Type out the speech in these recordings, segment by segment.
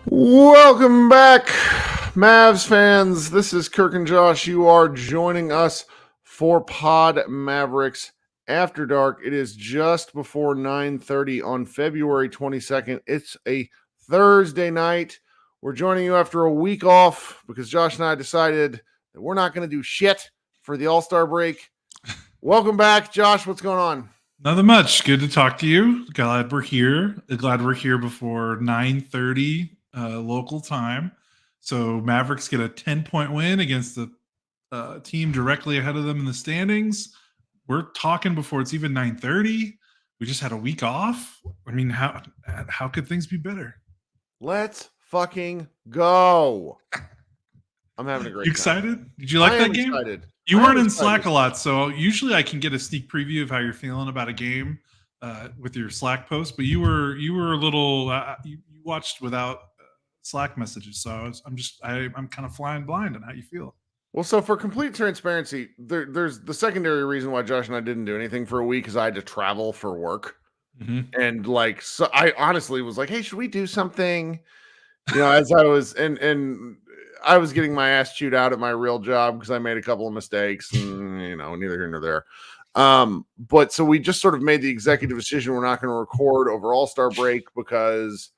Welcome back, Mavs fans. This is Kirk and Josh. You are joining us for Pod Mavericks After Dark. It is just before 9:30 on February 22nd. It's a Thursday night. We're joining you after a week off because Josh and I decided that we're not going to do shit for the All-Star break. Welcome back, Josh. What's going on? Nothing much. Good to talk to you. Glad we're here. Glad we're here before 9:30 local time. So Mavericks get a 10-point win against the team directly ahead of them in the standings. We're talking before it's even 9:30. We just had a week off. I mean, how could things be better? Let's fucking go. I'm having a great time. Excited? Did you like that game? Excited. You weren't in Slack a lot, so usually I can get a sneak preview of how you're feeling about a game with your Slack post. But you were a little. You watched without Slack messages, so I'm kind of flying blind on how you feel. Well, so for complete transparency, there's the secondary reason why Josh and I didn't do anything for a week is I had to travel for work, and so I honestly was like, "Hey, should we do something?" You know, as I was and I was getting my ass chewed out at my real job because I made a couple of mistakes, and neither here nor there. But so we just sort of made the executive decision we're not going to record over All-Star break because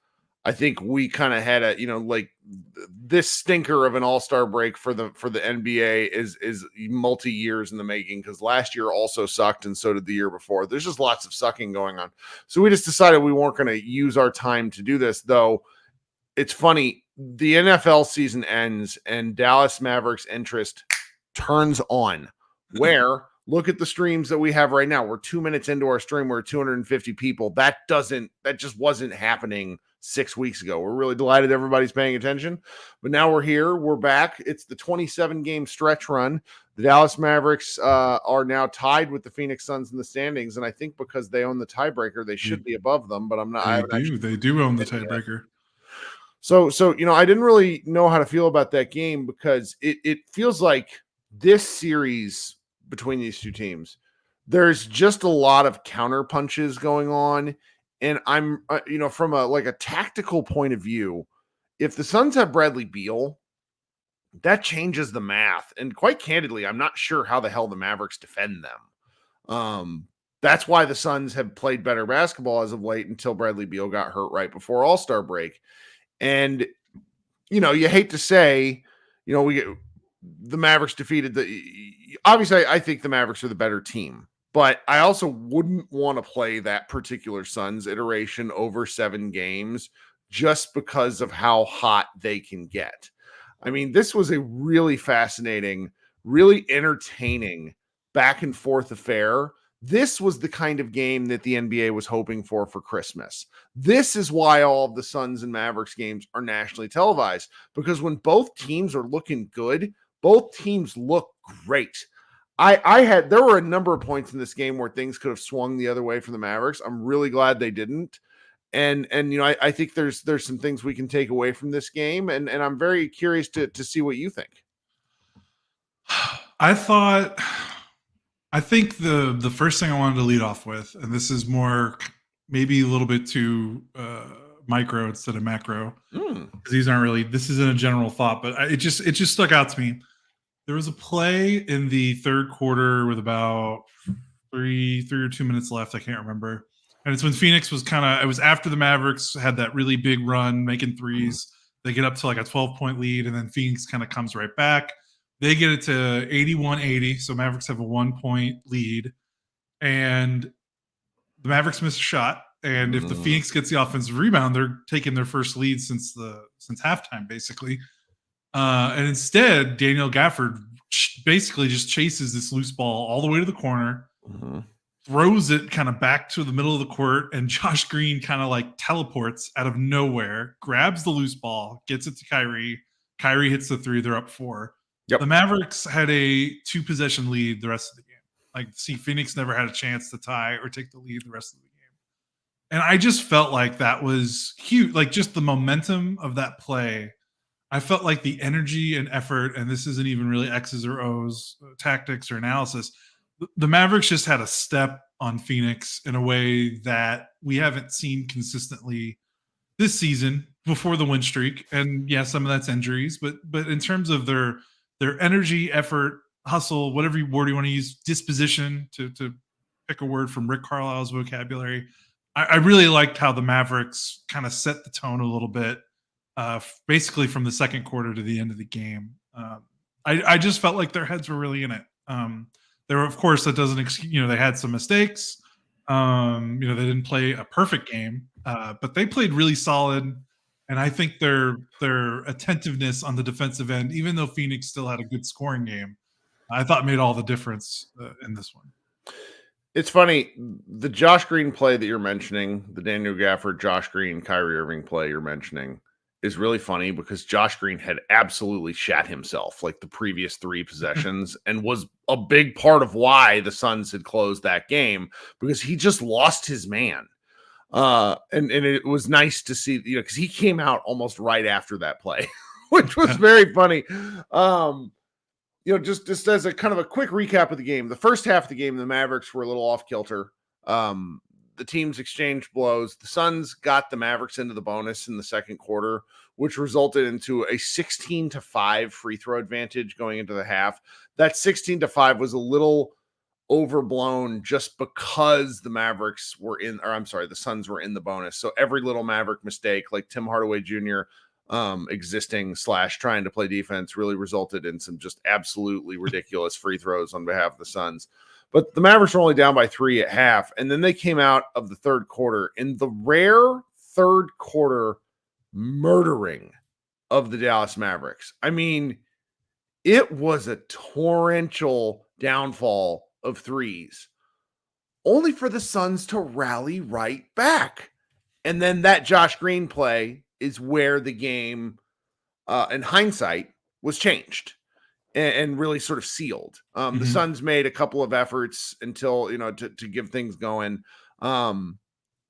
I think we kind of had this stinker of an All-Star break for the NBA is multi years in the making because last year also sucked and so did the year before. There's just lots of sucking going on. So we just decided we weren't going to use our time to do this, though. It's funny. The NFL season ends and Dallas Mavericks interest turns on. Where look at the streams that we have right now. We're 2 minutes into our stream. We're 250 people. That just wasn't happening 6 weeks ago. We're really delighted everybody's paying attention, but now we're here. We're back. It's the 27 game stretch run. The Dallas Mavericks are now tied with the Phoenix Suns in the standings, and I think because they own the tiebreaker, they should be above them. But I'm not. They do own the tiebreaker. So I didn't really know how to feel about that game because it feels like this series between these two teams, there's just a lot of counter punches going on. And I'm, from a tactical point of view, if the Suns have Bradley Beal, that changes the math. And quite candidly, I'm not sure how the hell the Mavericks defend them. That's why the Suns have played better basketball as of late until Bradley Beal got hurt right before All-Star break. And, you hate to say, the Mavericks defeated obviously I think the Mavericks are the better team, but I also wouldn't want to play that particular Suns iteration over 7 games just because of how hot they can get. I mean, this was a really fascinating, really entertaining back and forth affair. This was the kind of game that the NBA was hoping for Christmas. This is why all of the Suns and Mavericks games are nationally televised, because when both teams are looking good, both teams look great. There were a number of points in this game where things could have swung the other way for the Mavericks. I'm really glad they didn't. And I think there's some things we can take away from this game, and I'm very curious to see what you think. I think the first thing I wanted to lead off with, and this is more maybe a little bit too micro instead of macro, because this isn't a general thought, but it just stuck out to me. There was a play in the third quarter with about three or 2 minutes left. I can't remember. And it's when Phoenix was it was after the Mavericks had that really big run making threes. They get up to like a 12-point lead, and then Phoenix kind of comes right back. They get it to 81-80, so Mavericks have a 1-point lead. And the Mavericks miss a shot. And if the Phoenix gets the offensive rebound, they're taking their first lead since halftime, basically. And instead, Daniel Gafford basically just chases this loose ball all the way to the corner, throws it kind of back to the middle of the court, and Josh Green kind of like teleports out of nowhere, grabs the loose ball, gets it to Kyrie. Kyrie hits the three. They're up 4. Yep. The Mavericks had a 2-possession lead the rest of the game. Like, Phoenix never had a chance to tie or take the lead the rest of the game. And I just felt like that was huge. Like, just the momentum of that play. I felt like the energy and effort, and this isn't even really X's or O's, tactics or analysis. The Mavericks just had a step on Phoenix in a way that we haven't seen consistently this season before the win streak. And yeah, some of that's injuries, but in terms of their energy, effort, hustle, whatever word you want to use, disposition, to pick a word from Rick Carlisle's vocabulary, I really liked how the Mavericks kind of set the tone a little bit. Basically from the second quarter to the end of the game. I just felt like their heads were really in it. There were, of course, that doesn't excuse, they had some mistakes. They didn't play a perfect game, but they played really solid. And I think their attentiveness on the defensive end, even though Phoenix still had a good scoring game, I thought made all the difference in this one. It's funny, the Josh Green play that you're mentioning, the Daniel Gafford, Josh Green, Kyrie Irving play you're mentioning, is really funny because Josh Green had absolutely shat himself like the previous 3 possessions and was a big part of why the Suns had closed that game, because he just lost his man. And it was nice to see, because he came out almost right after that play, which was very funny. Just as a kind of a quick recap of the game, the first half of the game, the Mavericks were a little off kilter. The teams exchanged blows. The Suns got the Mavericks into the bonus in the second quarter, which resulted into a 16-5 free throw advantage going into the half. That 16-5 was a little overblown just because the Suns were in the bonus. So every little Maverick mistake, like Tim Hardaway Jr. Existing / trying to play defense, really resulted in some just absolutely ridiculous free throws on behalf of the Suns. But the Mavericks were only down by 3 at half, and then they came out of the third quarter in the rare third quarter murdering of the Dallas Mavericks. I mean, it was a torrential downfall of threes, only for the Suns to rally right back. And then that Josh Green play is where the game, in hindsight, was changed and really sort of sealed. The Suns made a couple of efforts until, to give things going. And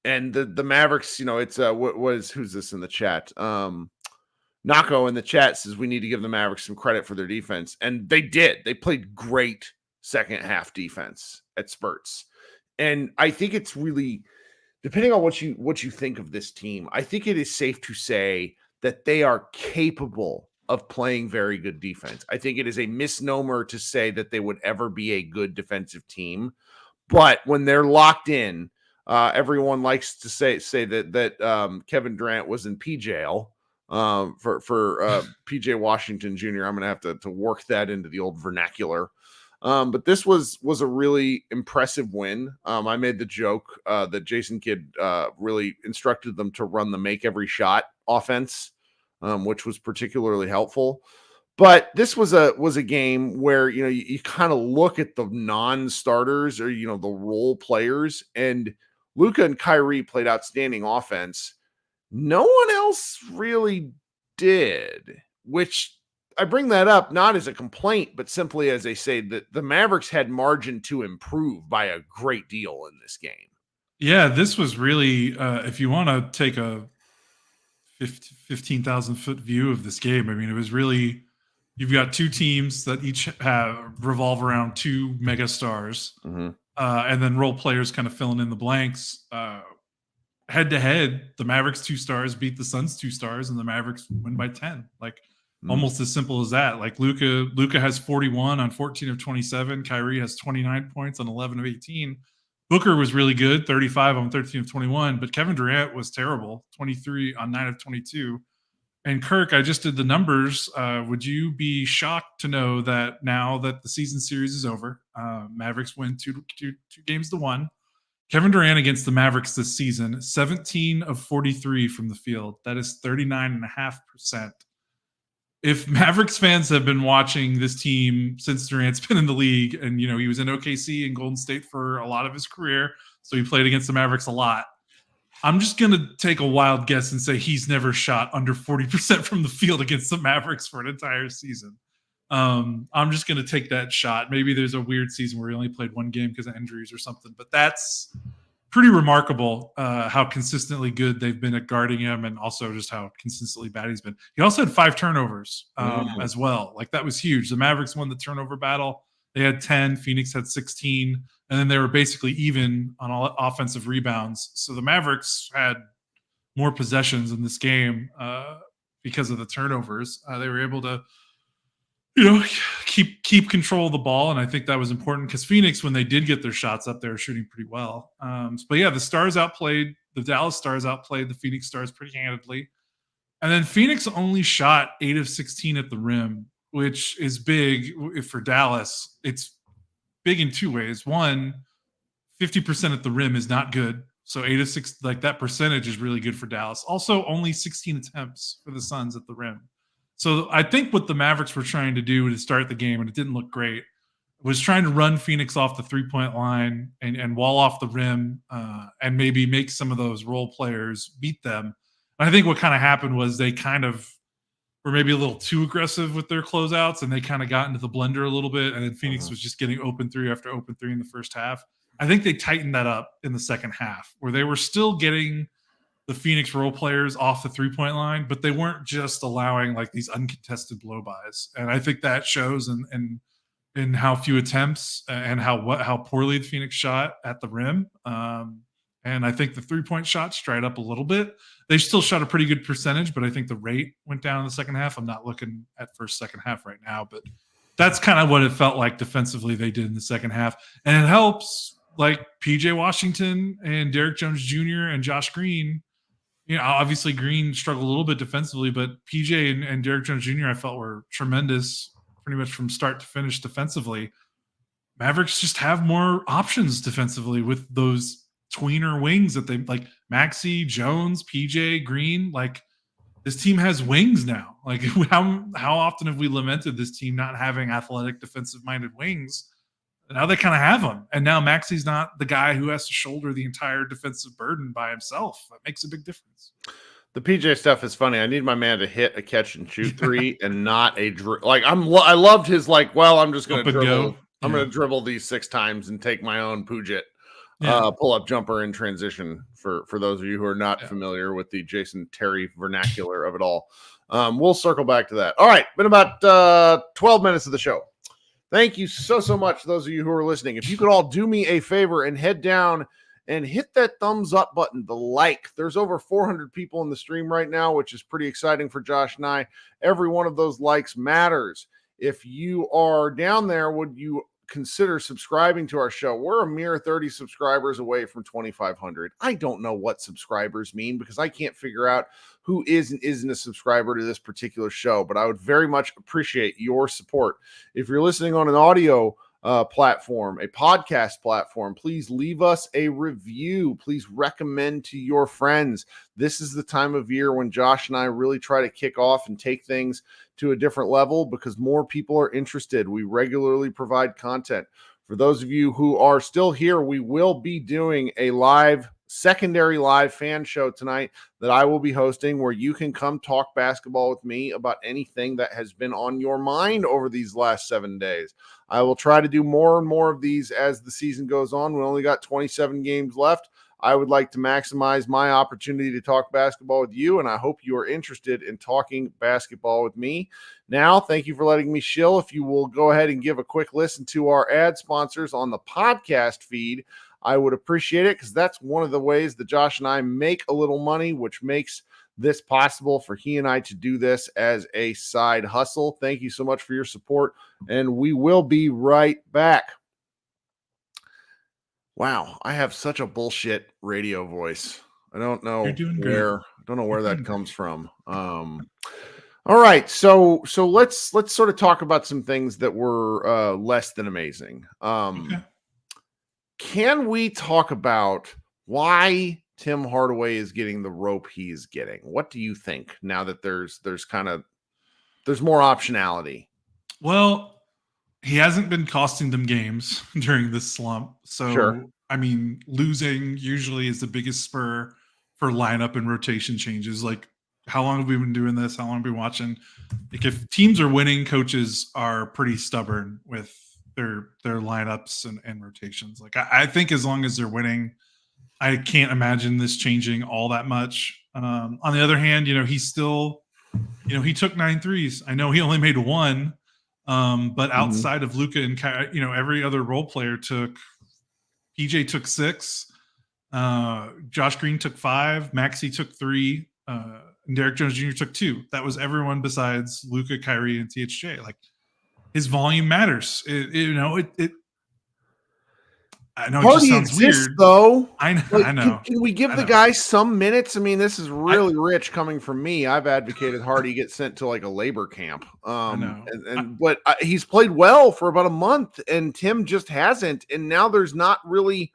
the Mavericks, it's who's this in the chat? Nako in the chat says we need to give the Mavericks some credit for their defense. And they did. They played great second half defense at spurts. And I think it's really, depending on what you think of this team, I think it is safe to say that they are capable of playing very good defense. I think it is a misnomer to say that they would ever be a good defensive team, but when they're locked in, everyone likes to say that Kevin Durant was in PJL for PJ Washington Jr. I'm going to have to work that into the old vernacular. But this was a really impressive win. I made the joke that Jason Kidd really instructed them to run the make every shot offense, which was particularly helpful. But this was a game where, you kind of look at the non-starters or, the role players, and Luka and Kyrie played outstanding offense. No one else really did, which I bring that up not as a complaint, but simply as I say that the Mavericks had margin to improve by a great deal in this game. Yeah, this was really, if you want to take a 15,000 foot view of this game, I mean, it was really, you've got 2 teams that each revolve around 2 mega stars, and then role players kind of filling in the blanks. Head to head, the Mavericks 2 stars beat the Suns 2 stars, and the Mavericks win by 10. Like, almost as simple as that. Like, Luka has 41 on 14 of 27. Kyrie has 29 points on 11 of 18. Booker was really good, 35 on 13 of 21, but Kevin Durant was terrible, 23 on 9 of 22. And Kirk, I just did the numbers. Would you be shocked to know that now that the season series is over, Mavericks win 2 games to 1. Kevin Durant against the Mavericks this season, 17 of 43 from the field. That is 39.5%. if Mavericks fans have been watching this team since Durant's been in the league, and he was in OKC and Golden State for a lot of his career, so he played against the Mavericks a lot. I'm just going to take a wild guess and say he's never shot under 40% from the field against the Mavericks for an entire season. I'm just going to take that shot. Maybe there's a weird season where he only played one game because of injuries or something, but that's pretty remarkable how consistently good they've been at guarding him, and also just how consistently bad he's been. He also had 5 turnovers as well. Like, that was huge. The Mavericks won the turnover battle. They had 10. Phoenix had 16. And then they were basically even on all offensive rebounds. So the Mavericks had more possessions in this game because of the turnovers. They were able to keep control of the ball, and I think that was important because Phoenix, when they did get their shots up, they were shooting pretty well. But yeah, the Dallas Stars outplayed the Phoenix Stars pretty handedly, and then Phoenix only shot 8 of 16 at the rim, which is big for Dallas. It's big in 2 ways. One, 50% at the rim is not good. So 8 of 6, like, that percentage is really good for Dallas. Also, only 16 attempts for the Suns at the rim. So I think what the Mavericks were trying to do to start the game, and it didn't look great, was trying to run Phoenix off the 3-point line and wall off the rim and maybe make some of those role players beat them. And I think what kind of happened was they kind of were maybe a little too aggressive with their closeouts, and they kind of got into the blender a little bit, and then Phoenix was just getting open 3 after open 3 in the first half. I think they tightened that up in the second half, where they were still getting the Phoenix role players off the 3-point line, but they weren't just allowing like these uncontested blow-bys. And I think that shows in how few attempts and how poorly the Phoenix shot at the rim. And I think the 3-point shots dried up a little bit. They still shot a pretty good percentage, but I think the rate went down in the second half. I'm not looking at second half right now, but that's kind of what it felt like defensively they did in the second half. And it helps, like, PJ Washington and Derek Jones Jr. and Josh Green. Obviously Green struggled a little bit defensively, but PJ and Derek Jones Jr. I felt were tremendous pretty much from start to finish defensively. Mavericks just have more options defensively with those tweener wings that they like. Maxey, Jones, PJ, Green. Like, this team has wings now. Like, how often have we lamented this team not having athletic, defensive-minded wings? Now they kind of have them. And now Maxey's not the guy who has to shoulder the entire defensive burden by himself. That makes a big difference. The PJ stuff is funny. I need my man to hit a catch and shoot 3 and not a like. I loved his like. Well, I'm just going to dribble. I'm going to dribble these 6 times and take my own Puget pull up jumper in transition. For those of you who are not familiar with the Jason Terry vernacular of it all, we'll circle back to that. All right, been about 12 minutes of the show. Thank you so much, those of you who are listening. If you could all do me a favor and head down and hit that thumbs up button, the like. There's over 400 people in the stream right now, which is pretty exciting for Josh and I. Every one of those likes matters. If you are down there, would you consider subscribing to our show? We're a mere 30 subscribers away from 2,500. I don't know what subscribers mean because I can't figure out who is and isn't a subscriber to this particular show, but I would very much appreciate your support. If you're listening on an audio platform, a podcast platform, please leave us a review. Please recommend to your friends. This is the time of year when Josh and I really try to kick off and take things to a different level because more people are interested. We regularly provide content. For those of you who are still here, we will be doing a secondary live fan show tonight that I will be hosting where you can come talk basketball with me about anything that has been on your mind over these last 7 days. I will try to do more and more of these as the season goes on. We only got 27 games left. I would like to maximize my opportunity to talk basketball with you, and I hope you are interested in talking basketball with me. Now, thank you for letting me shill. If you will go ahead and give a quick listen to our ad sponsors on the podcast feed, I would appreciate it because that's one of the ways that Josh and I make a little money, which makes this possible for he and I to do this as a side hustle. Thank you so much for your support, and we will be right back. Wow, I have such a bullshit radio voice. I don't know where that comes from. All right, so let's sort of talk about some things that were less than amazing. Okay. Can we talk about why Tim Hardaway is getting the rope he is getting? What do you think now that there's There's more optionality. Well, he hasn't been costing them games during this slump. So, Sure. I mean, losing usually is the biggest spur for lineup and rotation changes. Like, how long have we been doing this? How long have we been watching? Like, if teams are winning, coaches are pretty stubborn with their lineups and rotations. Like, I think as long as they're winning, I can't imagine this changing all that much. On the other hand, he's still, he took 9 threes. I know he only made one, but outside of Luka and every other role player PJ took 6, Josh Green took 5, Maxey took 3, and Derek Jones Jr. took 2. That was everyone besides Luka, Kyrie, and THJ. Like, his volume matters. I know Hardy it just sounds weird, though. I know. Like, I know. Can we give the guy some minutes? I mean, this is really rich coming from me. I've advocated Hardy get sent to like a labor camp. I know. But he's played well for about a month, and Tim just hasn't. And now there's not really.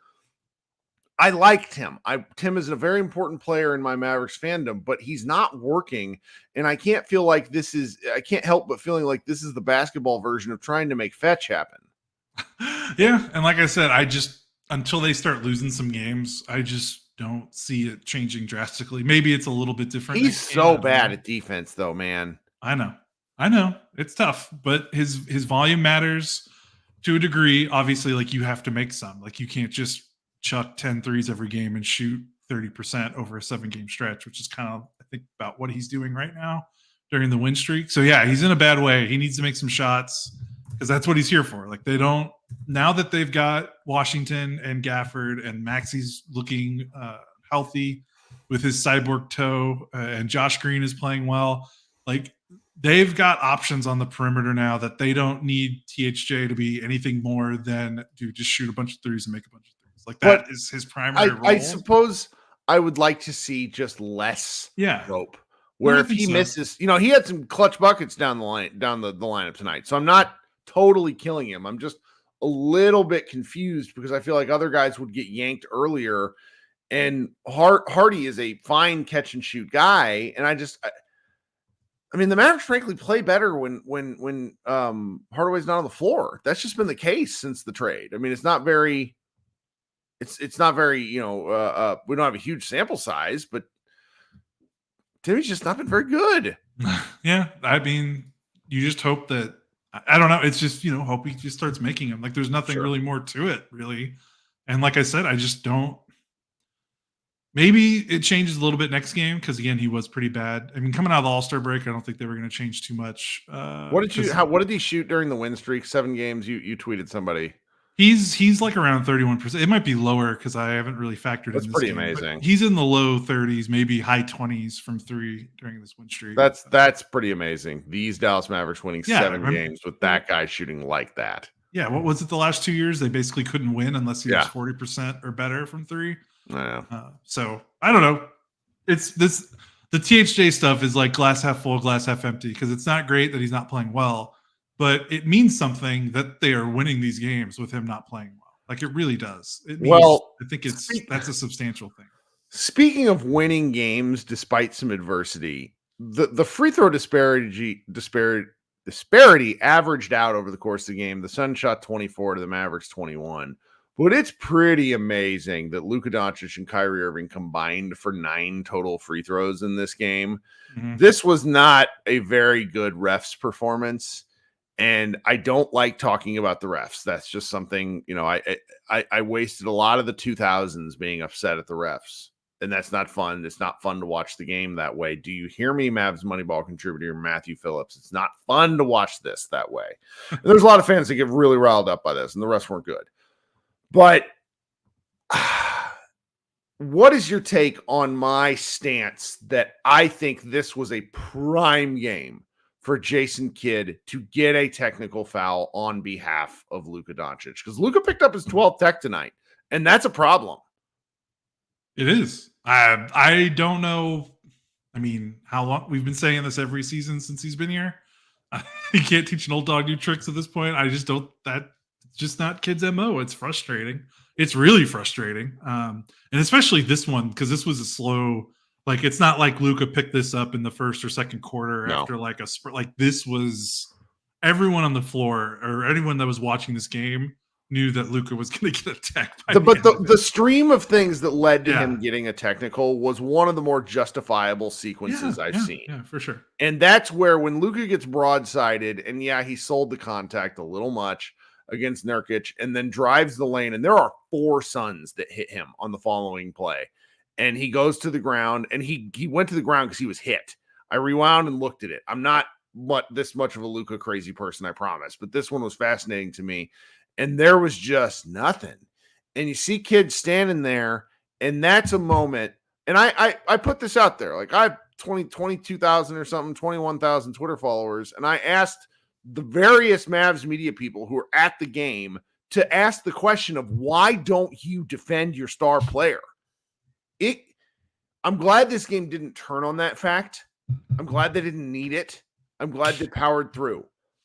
I liked him. Tim is a very important player in my Mavericks fandom, but he's not working, and I can't feel like I can't help but feeling like this is the basketball version of trying to make fetch happen. Yeah, and like I said, until they start losing some games, I just don't see it changing drastically. Maybe it's a little bit different. He's so bad at defense, though, man. I know. It's tough, but his volume matters to a degree. Obviously, like, you have to make some. Like, you can't just chuck 10 threes every game and shoot 30% over a 7-game stretch, which is kind of, I think, about what he's doing right now during the win streak. So yeah, he's in a bad way. He needs to make some shots, because that's what he's here for. Like, now that they've got Washington and Gafford, and Maxey's looking healthy with his cyborg toe, and Josh Green is playing well, like, they've got options on the perimeter now that they don't need THJ to be anything more than to just shoot a bunch of threes and make a bunch of threes. Like, that is his primary role. I suppose I would like to see just less rope. Where if he misses, he had some clutch buckets down the lineup tonight. So I'm not totally killing him. I'm just a little bit confused because I feel like other guys would get yanked earlier, and Hardy is a fine catch and shoot guy. And I mean, the Mavericks frankly play better when Hardaway's not on the floor. That's just been the case since the trade. I mean, it's not very, we don't have a huge sample size, but Timmy's just not been very good. Yeah. I mean, you just hope that, I don't know. It's just, hope he just starts making them. Like, there's nothing really more to it, really. And like I said, I just don't. Maybe it changes a little bit next game, because again, he was pretty bad. I mean, coming out of the All-Star break, I don't think they were going to change too much. What did he shoot during the win streak? 7 games. You tweeted somebody. He's like around 31%. It might be lower because I haven't really factored That's in this pretty game, amazing. He's in the low 30s, maybe high 20s from 3 during this win streak. That's pretty amazing. These Dallas Mavericks winning 7 games with that guy shooting like that. Yeah, what was it the last 2 years? They basically couldn't win unless he was 40% or better from 3. Yeah. So I don't know. It's this. The THJ stuff is like glass half full, glass half empty, because it's not great that he's not playing well, but it means something that they are winning these games with him not playing well. Like, it really does. It means, I think that's a substantial thing. Speaking of winning games despite some adversity, the free throw disparity averaged out over the course of the game. The Suns shot 24 to the Mavericks 21. But it's pretty amazing that Luka Doncic and Kyrie Irving combined for 9 total free throws in this game. Mm-hmm. This was not a very good refs performance, and I don't like talking about the refs. That's just something, I wasted a lot of the 2000s being upset at the refs, and that's not fun. It's not fun to watch the game that way. Do you hear me, Mavs Moneyball contributor Matthew Phillips? It's not fun to watch this that way. And there's a lot of fans that get really riled up by this, and the refs weren't good. But what is your take on my stance that I think this was a prime game for Jason Kidd to get a technical foul on behalf of Luka Doncic? Because Luka picked up his 12th tech tonight, and that's a problem. It is. I don't know. I mean, how long we've been saying this every season since he's been here. You can't teach an old dog new tricks at this point. I just don't. That's just not Kidd's MO. It's frustrating. It's really frustrating. And especially this one, because this was a slow Like, it's not like Luka picked this up in the first or second quarter No. after like a sprint. Like, this was everyone on the floor or anyone that was watching this game knew that Luka was going to get attacked. But the stream of things that led to him Yeah. getting a technical was one of the more justifiable sequences I've seen. Yeah, for sure. And that's where when Luka gets broadsided, and yeah, he sold the contact a little much against Nurkic, and then drives the lane, and there are 4 Suns that hit him on the following play. And he goes to the ground, and he went to the ground because he was hit. I rewound and looked at it. I'm not this much of a Luka crazy person, I promise, but this one was fascinating to me. And there was just nothing. And you see kids standing there, and that's a moment. And I put this out there. Like, I have 22,000 or something, 21,000 Twitter followers. And I asked the various Mavs media people who are at the game to ask the question of, why don't you defend your star player? I'm glad this game didn't turn on that fact. I'm glad they didn't need it. I'm glad they powered through.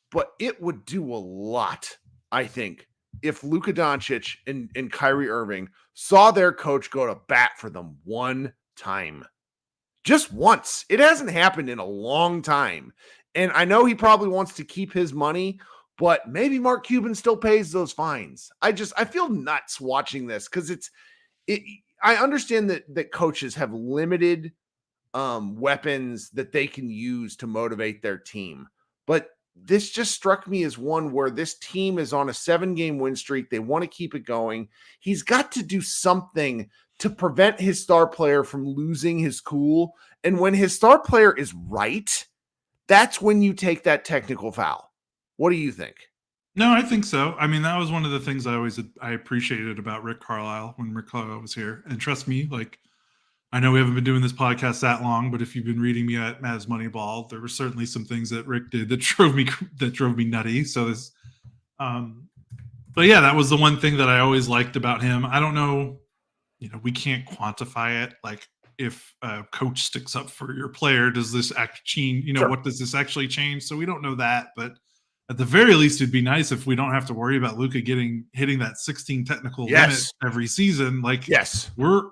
But it would do a lot, I think, if Luka Doncic and Kyrie Irving saw their coach go to bat for them one time. Just once. It hasn't happened in a long time. And I know he probably wants to keep his money, but maybe Mark Cuban still pays those fines. I feel nuts watching this because I understand that coaches have limited weapons that they can use to motivate their team. But this just struck me as one where this team is on a 7-game win streak. They want to keep it going. He's got to do something to prevent his star player from losing his cool. And when his star player is right, that's when you take that technical foul. What do you think? No, I think so. I mean, that was one of the things I appreciated about Rick Carlisle when Rick Carlisle was here. And trust me, like, I know we haven't been doing this podcast that long, but if you've been reading me at Mavs Moneyball, there were certainly some things that Rick did that drove me nutty. So this, but yeah, that was the one thing that I always liked about him. I don't know, we can't quantify it. Like, if a coach sticks up for your player, does this act change? Sure. What does this actually change? So we don't know that, but at the very least, it'd be nice if we don't have to worry about Luka hitting that 16 technical limit every season. Like,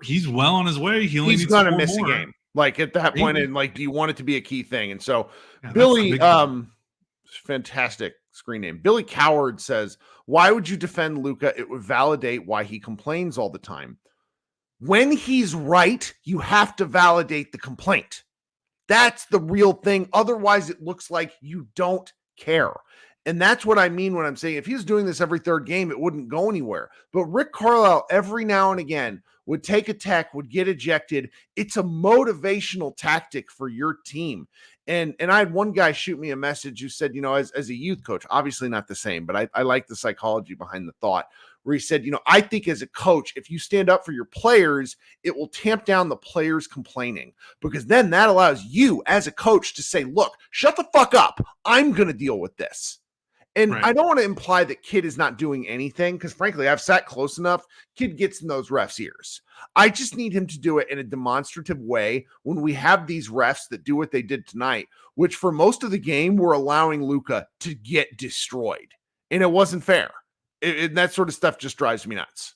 he's well on his way. He's going to miss a game. Like, at that point, and like, do you want it to be a key thing? And so Yeah, Billy, fantastic screen name. Billy Coward says, why would you defend Luka? It would validate why he complains all the time. When he's right, you have to validate the complaint. That's the real thing. Otherwise, it looks like you don't care. And that's what I mean when I'm saying if he's doing this every 3rd game, it wouldn't go anywhere. But Rick Carlisle, every now and again, would take a tech, would get ejected. It's a motivational tactic for your team. And I had one guy shoot me a message who said, as a youth coach, obviously not the same, but I like the psychology behind the thought, where he said, I think as a coach, if you stand up for your players, it will tamp down the players complaining, because then that allows you as a coach to say, look, shut the fuck up. I'm going to deal with this. And right. I don't want to imply that Kid is not doing anything, because frankly, I've sat close enough. Kid gets in those refs' ears. I just need him to do it in a demonstrative way when we have these refs that do what they did tonight, which for most of the game were allowing Luka to get destroyed. And it wasn't fair. And that sort of stuff just drives me nuts.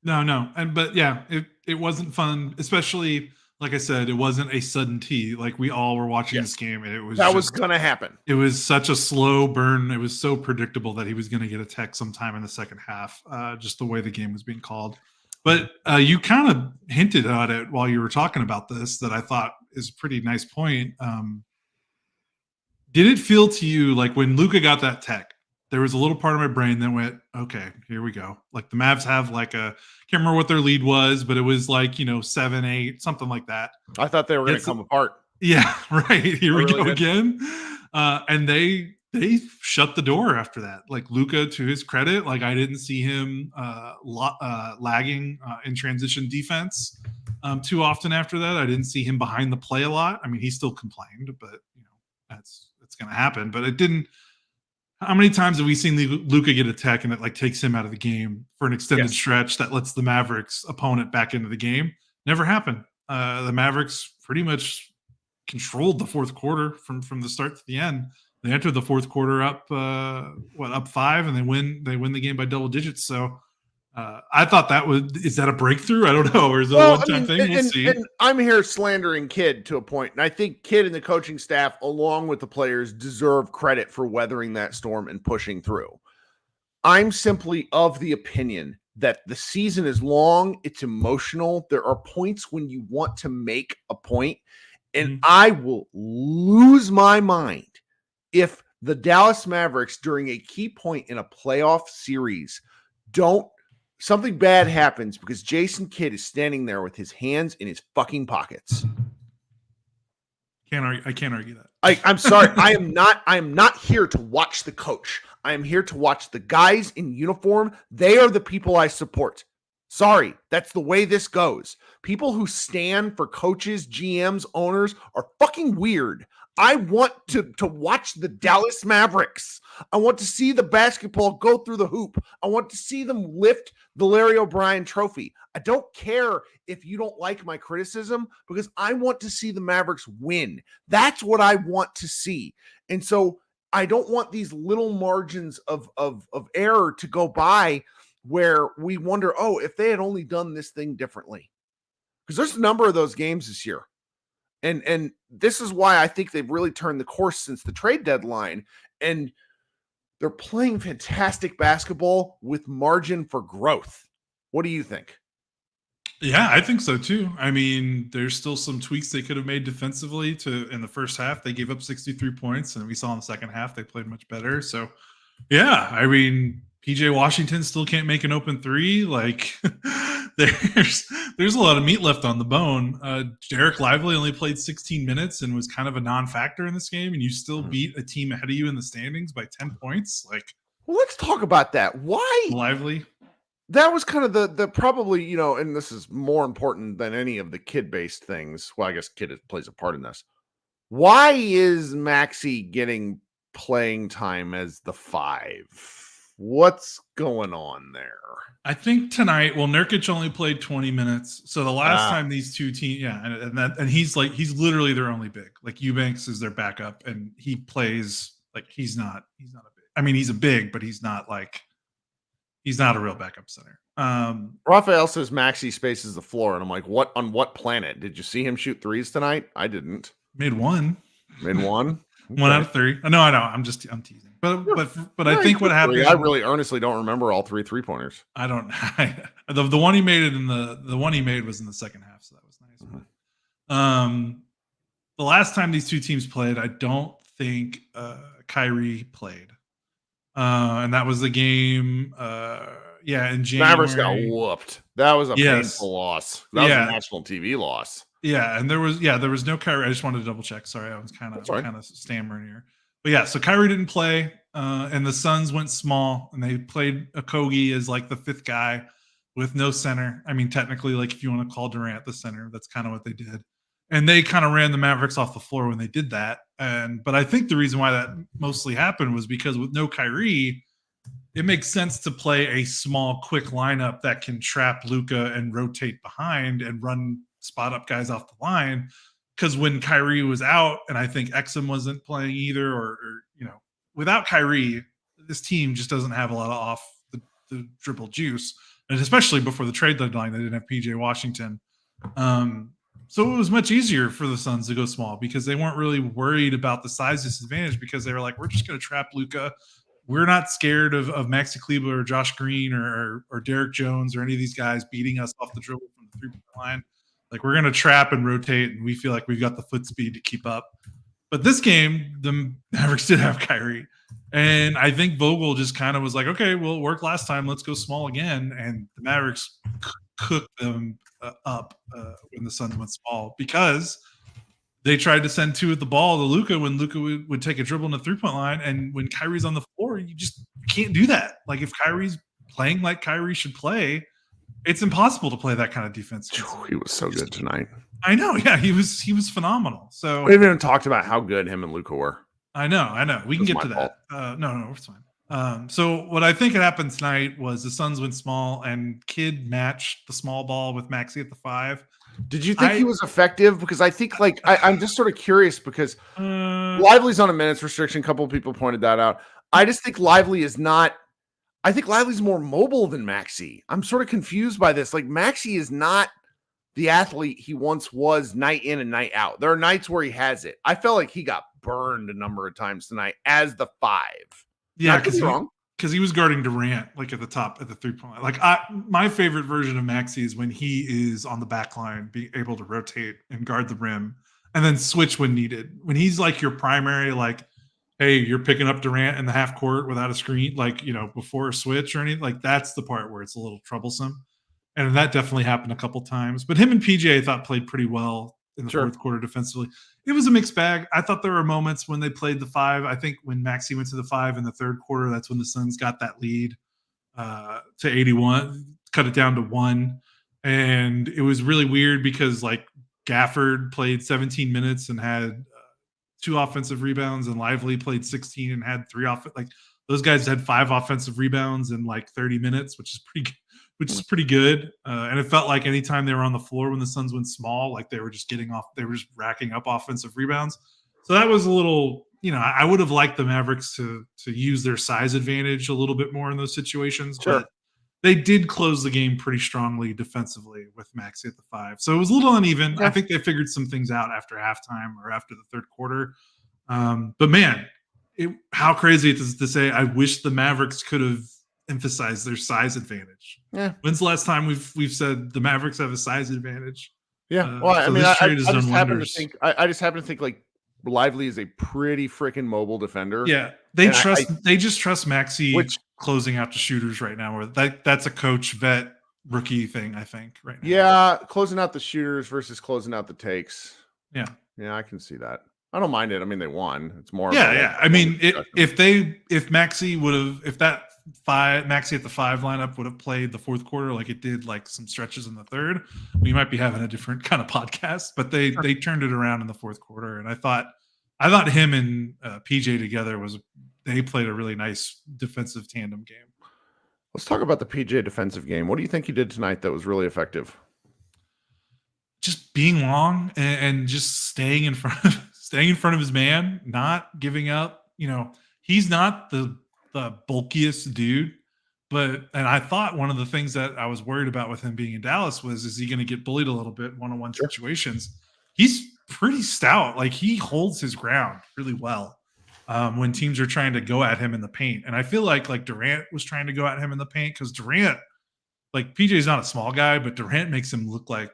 No. But yeah, it wasn't fun, especially, like I said, it wasn't a sudden tea. Like, we all were watching this game, and it was was going to happen. It was such a slow burn. It was so predictable that he was going to get a tech sometime in the second half, just the way the game was being called. But you kind of hinted at it while you were talking about this, that I thought is a pretty nice point. Did it feel to you like when Luka got that tech, there was a little part of my brain that went, okay, here we go. Like, the Mavs have like can't remember what their lead was, but it was like, 7-8, something like that. I thought they were going to come apart. Yeah, right. Here we go again. And they shut the door after that. Like, Luka, to his credit, like, I didn't see him lagging in transition defense too often after that. I didn't see him behind the play a lot. I mean, he still complained, but that's going to happen. But it didn't. How many times have we seen Luka get a tech and it like takes him out of the game for an extended stretch that lets the Mavericks opponent back into the game? Never happened. The Mavericks pretty much controlled the fourth quarter from the start to the end. They entered the fourth quarter up 5, and they win the game by double digits. So I thought is that a breakthrough? I don't know. Or is it a one-time thing? We'll see. And I'm here slandering Kidd to a point. And I think Kidd and the coaching staff, along with the players, deserve credit for weathering that storm and pushing through. I'm simply of the opinion that the season is long. It's emotional. There are points when you want to make a point, and I will lose my mind if the Dallas Mavericks, during a key point in a playoff series, something bad happens because Jason Kidd is standing there with his hands in his fucking pockets. I can't argue that. I'm sorry. I am not here to watch the coach. I am here to watch the guys in uniform. They are the people I support. Sorry, that's the way this goes. People who stand for coaches, GMs, owners are fucking weird. I want to watch the Dallas Mavericks. I want to see the basketball go through the hoop. I want to see them lift the Larry O'Brien trophy. I don't care if you don't like my criticism because I want to see the Mavericks win. That's what I want to see. And so I don't want these little margins of error to go by where we wonder, if they had only done this thing differently. Because there's a number of those games this year. And this is why I think they've really turned the course since the trade deadline. And they're playing fantastic basketball with margin for growth. What do you think? Yeah, I think so too. I mean, there's still some tweaks they could have made defensively in the first half. They gave up 63 points, and we saw in the second half they played much better. So, yeah, I mean, PJ Washington still can't make an open three. Like, there's a lot of meat left on the bone. Derek Lively only played 16 minutes and was kind of a non-factor in this game, and you still beat a team ahead of you in the standings by 10 points. Like, well, let's talk about that. Why Lively? That was kind of the probably, and this is more important than any of the kid-based things. Well, I guess kid plays a part in this. Why is Maxey getting playing time as the 5? What's going on there? I think tonight, Nurkic only played 20 minutes. So the last time these two teams, and he's literally their only big. Like Eubanks is their backup, and he plays like he's not a big. I mean, he's a big, but he's not a real backup center. Raphael says Maxey spaces the floor, and I'm like, what on what planet? Did you see him shoot threes tonight? I didn't. Made one. Okay. 1 out of 3. No, I know. I'm teasing. But I think what happened. I really earnestly don't remember all 3 3-pointers. I don't. The one he made the one he made was in the second half, so that was nice. Mm-hmm. The last time these two teams played, I don't think Kyrie played. And that was the game, in January. Mavericks got whooped. That was a painful loss. That was a national TV loss. Yeah, and there was no Kyrie. I just wanted to double check. Sorry, I was kind of stammering here. But yeah, so Kyrie didn't play, and the Suns went small, and they played Okogie as like the 5th guy with no center. I mean, technically, like if you want to call Durant the center, that's kind of what they did. And they kind of ran the Mavericks off the floor when they did that. But I think the reason why that mostly happened was because with no Kyrie, it makes sense to play a small, quick lineup that can trap Luka and rotate behind and run spot up guys off the line. Because when Kyrie was out, and I think Exum wasn't playing either, or without Kyrie, this team just doesn't have a lot of off the dribble juice. And especially before the trade deadline, they didn't have PJ Washington. So it was much easier for the Suns to go small because they weren't really worried about the size disadvantage because they were like, we're just going to trap Luka. We're not scared of Maxi Kleber or Josh Green or Derek Jones or any of these guys beating us off the dribble from the 3-point line. Like, we're going to trap and rotate, and we feel like we've got the foot speed to keep up. But this game, the Mavericks did have Kyrie. And I think Vogel just kind of was like, okay, well, it worked last time. Let's go small again. And the Mavericks cooked them up when the Suns went small because they tried to send 2 at the ball to Luka when Luka would take a dribble in the 3-point line. And when Kyrie's on the floor, you just can't do that. Like, if Kyrie's playing like Kyrie should play, it's impossible to play that kind of defense. He was so good tonight. I know. Yeah, he was phenomenal. So we haven't even talked about how good him and Luka were. I know. We can get to that. No, it's fine. So what I think had happened tonight was the Suns went small and Kidd matched the small ball with Maxey at the 5. Did you think he was effective? Because I think I'm just sort of curious because Lively's on a minutes restriction. A couple of people pointed that out. I just think Lively is not. I think Lively's more mobile than Maxey. I'm sort of confused by this. Like, Maxey is not the athlete he once was night in and night out. There are nights where he has it. I felt like he got burned a number of times tonight as the 5. Yeah, because he was guarding Durant like at the top at the 3-point line. Like my favorite version of Maxey is when he is on the back line, being able to rotate and guard the rim and then switch when needed. When he's like your primary, like, hey, you're picking up Durant in the half court without a screen, like, before a switch or anything, like that's the part where it's a little troublesome. And that definitely happened a couple times. But him and PJ, I thought, played pretty well in the fourth quarter defensively. It was a mixed bag. I thought there were moments when they played the 5. I think when Maxey went to the 5 in the third quarter, that's when the Suns got that lead to 81, cut it down to 1. And it was really weird because, like, Gafford played 17 minutes and had 2 offensive rebounds, and Lively played 16 and had 3 like those guys had 5 offensive rebounds in like 30 minutes, which is pretty good. And it felt like anytime they were on the floor when the Suns went small, like they were just racking up offensive rebounds. So that was a little, I would have liked the Mavericks to use their size advantage a little bit more in those situations. Sure. But they did close the game pretty strongly defensively with Maxey at the 5. So it was a little uneven. Yeah. I think they figured some things out after halftime or after the third quarter. But man, how crazy it is to say, I wish the Mavericks could have emphasized their size advantage. Yeah. When's the last time we've said the Mavericks have a size advantage? Yeah. Well, I mean, I just happen to think like Lively is a pretty freaking mobile defender. Yeah. They just trust Maxey closing out the shooters right now, or that's a coach vet rookie thing, I think, right now. Yeah, closing out the shooters versus closing out the takes. Yeah. Yeah, I can see that. I don't mind it. I mean, they won. It's more. Yeah. I mean, if Maxey would have, if that Maxey at the 5 lineup would have played the fourth quarter like it did like some stretches in the third, we might be having a different kind of podcast. But they turned it around in the fourth quarter, and I thought him and PJ together they played a really nice defensive tandem game. Let's talk about the PJ defensive game. What do you think he did tonight that was really effective? Just being long and just staying in front of his man, not giving up. He's not the bulkiest dude, and I thought one of the things that I was worried about with him being in Dallas was, is he going to get bullied a little bit one-on-one situations? He's pretty stout. Like, he holds his ground really well when teams are trying to go at him in the paint. And I feel like Durant was trying to go at him in the paint, because Durant, like, PJ's not a small guy, but Durant makes him look like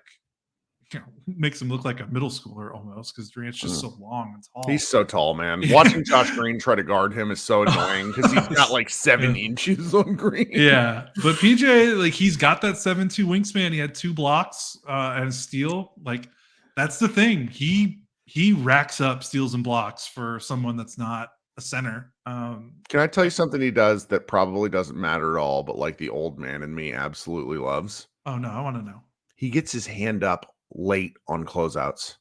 a middle schooler almost, because Durant's just so long and tall. He's so tall, man. Watching Josh Green try to guard him is so annoying, because he's got like 7 inches on Green. Yeah, but PJ, like, he's got that 7'2" wingspan. He had 2 blocks and a steal. Like, that's the thing. He racks up steals and blocks for someone that's not a center. Can I tell you something he does that probably doesn't matter at all, but like the old man in me absolutely loves? Oh no, I want to know. He gets his hand up late on closeouts.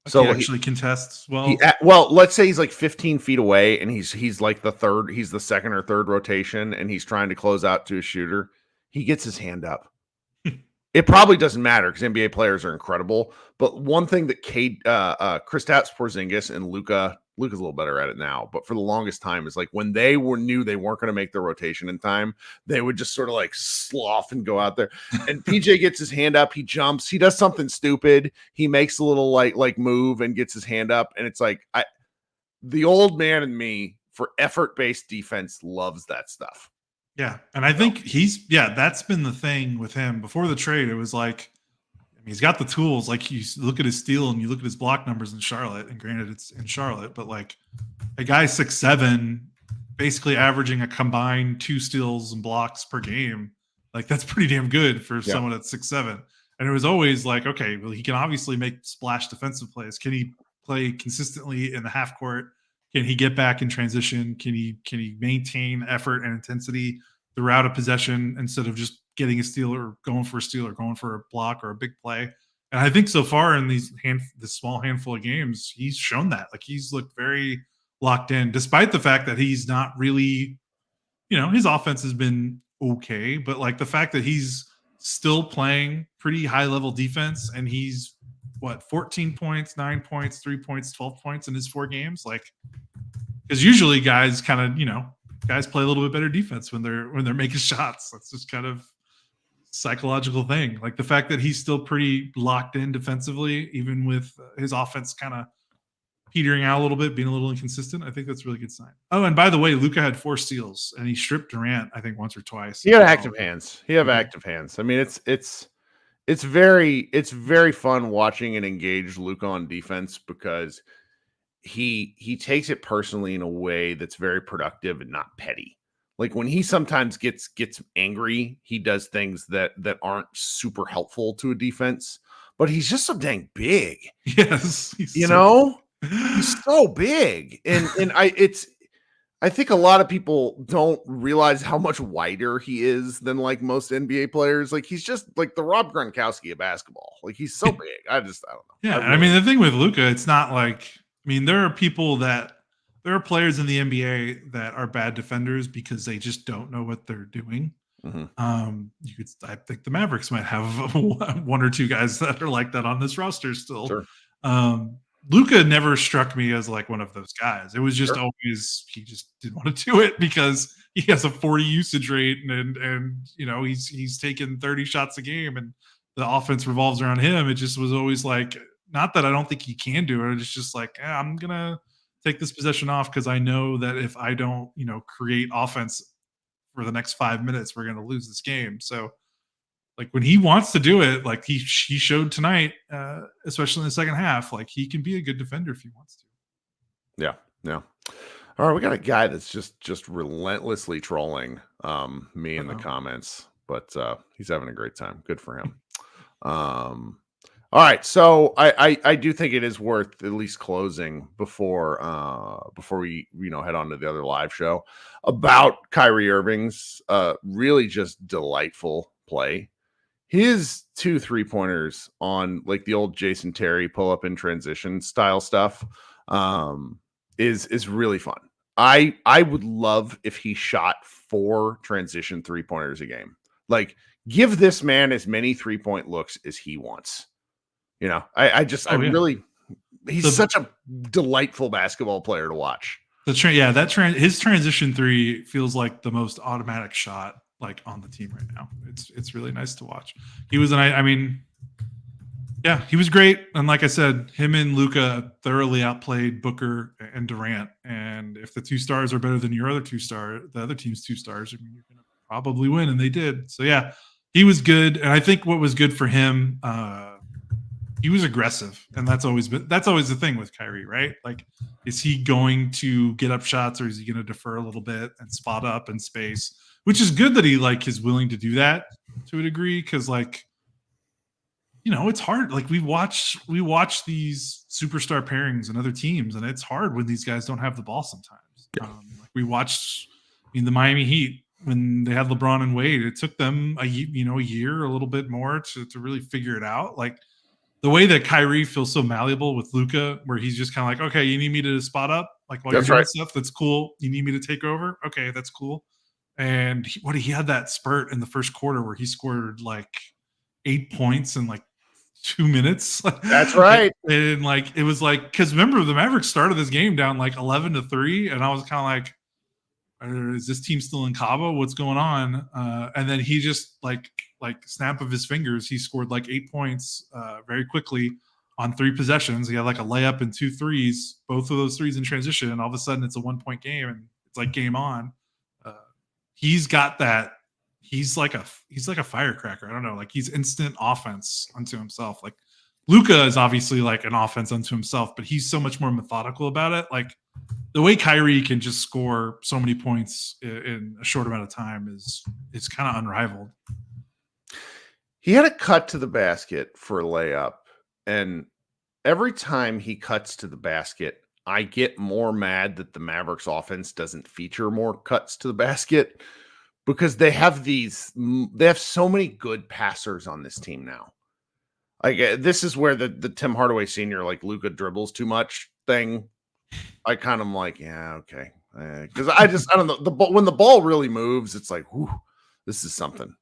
So he actually contests well. Well, let's say he's like 15 feet away, and he's like he's the second or third rotation, and he's trying to close out to a shooter. He gets his hand up. It probably doesn't matter because NBA players are incredible. But one thing that Kristaps Porzingis and Luka's a little better at it now, but for the longest time is like when they knew they weren't going to make the rotation in time, they would just sort of like slough and go out there. And PJ gets his hand up, he jumps, he does something stupid, he makes a little like move and gets his hand up, and it's like the old man in me for effort-based defense loves that stuff. Yeah, and I think that's been the thing with him. Before the trade, it was like, he's got the tools. Like, you look at his steal and you look at his block numbers in Charlotte, and granted it's in Charlotte, but like a guy 6'7", basically averaging a combined 2 steals and blocks per game. Like, that's pretty damn good for someone that's 6'7". And it was always like, okay, well, he can obviously make splash defensive plays. Can he play consistently in the half court? Can he get back in transition? Can he maintain effort and intensity throughout a possession instead of just getting a steal or going for a steal or going for a block or a big play? And I think so far in this small handful of games, he's shown that. Like, he's looked very locked in, despite the fact that he's not really, his offense has been okay, but like the fact that he's still playing pretty high level defense, and he's 14 points, 9 points, 3 points, 12 points in his 4 games. Like, because usually guys kind of, guys play a little bit better defense when they're making shots. That's just kind of psychological thing. Like the fact that he's still pretty locked in defensively, even with his offense kind of petering out a little bit, being a little inconsistent. I think that's a really good sign. Oh, and by the way, Luka had 4 steals and he stripped Durant, I think, once or twice. He had active hands. Active hands. I mean, it's very fun watching an engaged Luka on defense because he takes it personally in a way that's very productive and not petty. Like when he sometimes gets angry, he does things that aren't super helpful to a defense, but he's just so dang big. Yes. He's so big. And I think a lot of people don't realize how much wider he is than like most NBA players. Like he's just like the Rob Gronkowski of basketball. Like he's so big. I don't know. Yeah. I mean, the thing with Luka, it's not like, there are players in the NBA that are bad defenders because they just don't know what they're doing. Mm-hmm. I think the Mavericks might have 1 or 2 guys that are like that on this roster still. Sure. Luka never struck me as like one of those guys. It was just always, he just didn't want to do it because he has a 40 usage rate and he's taking 30 shots a game and the offense revolves around him. It just was always like, not that I don't think he can do it. It's just like, I'm going to take this possession off because I know that if I don't, create offense for the next 5 minutes, we're going to lose this game. So like when he wants to do it, like he showed tonight, especially in the second half, like he can be a good defender if he wants to. Yeah. Yeah. All right. We got a guy that's just relentlessly trolling me in the comments, but he's having a great time. Good for him. All right, so I do think it is worth at least closing before we head on to the other live show about Kyrie Irving's really just delightful play. His 2 3-pointers on like the old Jason Terry pull up in transition style stuff is really fun. I would love if he shot 4 transition 3-pointers a game. Like give this man as many 3-point looks as he wants. He's such a delightful basketball player to watch. His transition 3 feels like the most automatic shot like on the team right now. It's really nice to watch. He was he was great. And like I said, him and Luka thoroughly outplayed Booker and Durant. And if the 2 stars are better than your other 2 stars, the other team's 2 stars, you're going to probably win. And they did. So yeah, he was good. And I think what was good for him, he was aggressive, and that's always the thing with Kyrie, right? Like, is he going to get up shots, or is he going to defer a little bit and spot up in space? Which is good that he like is willing to do that to a degree, because like, it's hard. Like we watch these superstar pairings and other teams, and it's hard when these guys don't have the ball sometimes. Yeah. Like we watched the Miami Heat when they had LeBron and Wade. It took them a year, a little bit more to really figure it out. Like. The way that Kyrie feels so malleable with Luka, where he's just kind of like, okay, you need me to spot up? Like while you're doing stuff, that's cool. You need me to take over? Okay, that's cool. And he had that spurt in the first quarter where he scored like 8 points in like 2 minutes. That's right. And like, it was like, because remember the Mavericks started this game down like 11-3, and I was kind of like, is this team still in Cabo? What's going on? And then he just like snap of his fingers, he scored like 8 points very quickly on 3 possessions. He had like a layup and 2 threes, both of those threes in transition. And all of a sudden it's a 1-point game and it's like game on. He's got that. He's like a firecracker. I don't know. Like he's instant offense unto himself. Like Luka is obviously like an offense unto himself, but he's so much more methodical about it. Like the way Kyrie can just score so many points in a short amount of time is kind of unrivaled. He had a cut to the basket for a layup, and every time he cuts to the basket, I get more mad that the Mavericks offense doesn't feature more cuts to the basket, because they have so many good passers on this team now. Like this is where the Tim Hardaway Sr. like Luka dribbles too much thing. I kind of like, yeah, okay. Because I don't know, when the ball really moves, it's like, whew, this is something.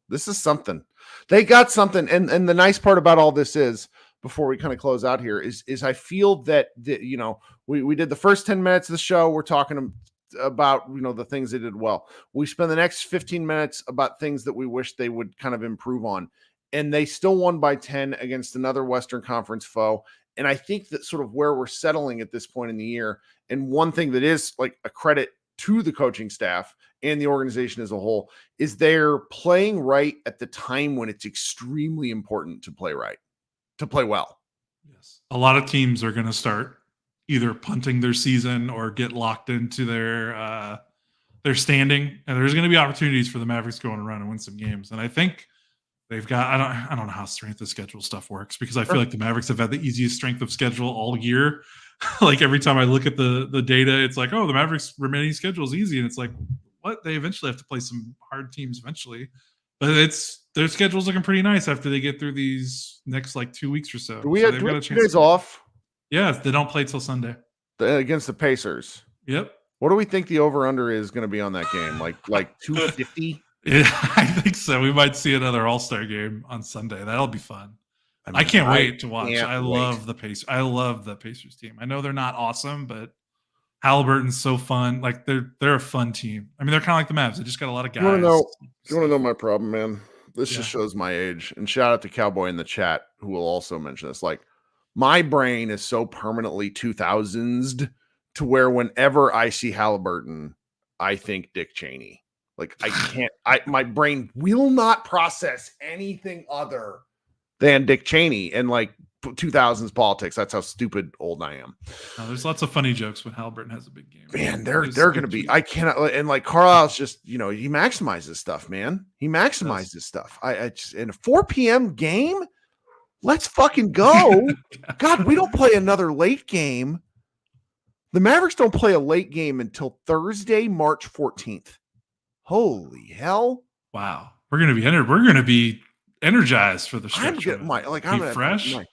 They got something. And the nice part about all this is, before we kind of close out here, is I feel that we did the first 10 minutes of the show. We're talking about, the things they did well. We spend the next 15 minutes about things that we wish they would kind of improve on. And they still won by 10 against another Western Conference foe. And I think that sort of where we're settling at this point in the year, and one thing that is like a credit to the coaching staff and the organization as a whole, is they're playing right at the time when it's extremely important to play right, to play well. Yes. A lot of teams are going to start either punting their season or get locked into their standing. And there's going to be opportunities for the Mavericks to go on a run and win some games. And I think they've got, I don't know how strength of schedule stuff works, because I feel like the Mavericks have had the easiest strength of schedule all year. Like every time I look at the data, it's like, oh, the Mavericks remaining schedule is easy. And it's like, what? They eventually have to play some hard teams eventually. But their schedule's looking pretty nice after they get through these next like 2 weeks or so. Do we have 2 days off? Yeah, they don't play till Sunday. Against the Pacers. Yep. What do we think the over-under is going to be on that game? Like 250? Yeah, I think so. We might see another All-Star game on Sunday. That'll be fun. I can't wait to watch. I love the Pacers. I love the Pacers team. I know they're not awesome, but Halliburton's so fun. Like they're a fun team. I mean, they're kind of like the Mavs. They just got a lot of guys. You want to know my problem, man? This just shows my age. And shout out to Cowboy in the chat, who will also mention this. Like, my brain is so permanently 2000s to where whenever I see Halliburton, I think Dick Cheney. Like, I can't. My brain will not process anything other than Dick Cheney and like 2000s politics. That's how stupid old I am. There's lots of funny jokes when Halliburton has a big game. Man, they're going to be. I cannot. And like Carlisle's just, he maximizes stuff, man. He maximizes stuff. I just, in a 4 p.m. game, let's fucking go. God, we don't play another late game. The Mavericks don't play a late game until Thursday, March 14th. Holy hell! Wow, we're gonna be energized for the stretch. I'm getting I'm gonna fresh. I'm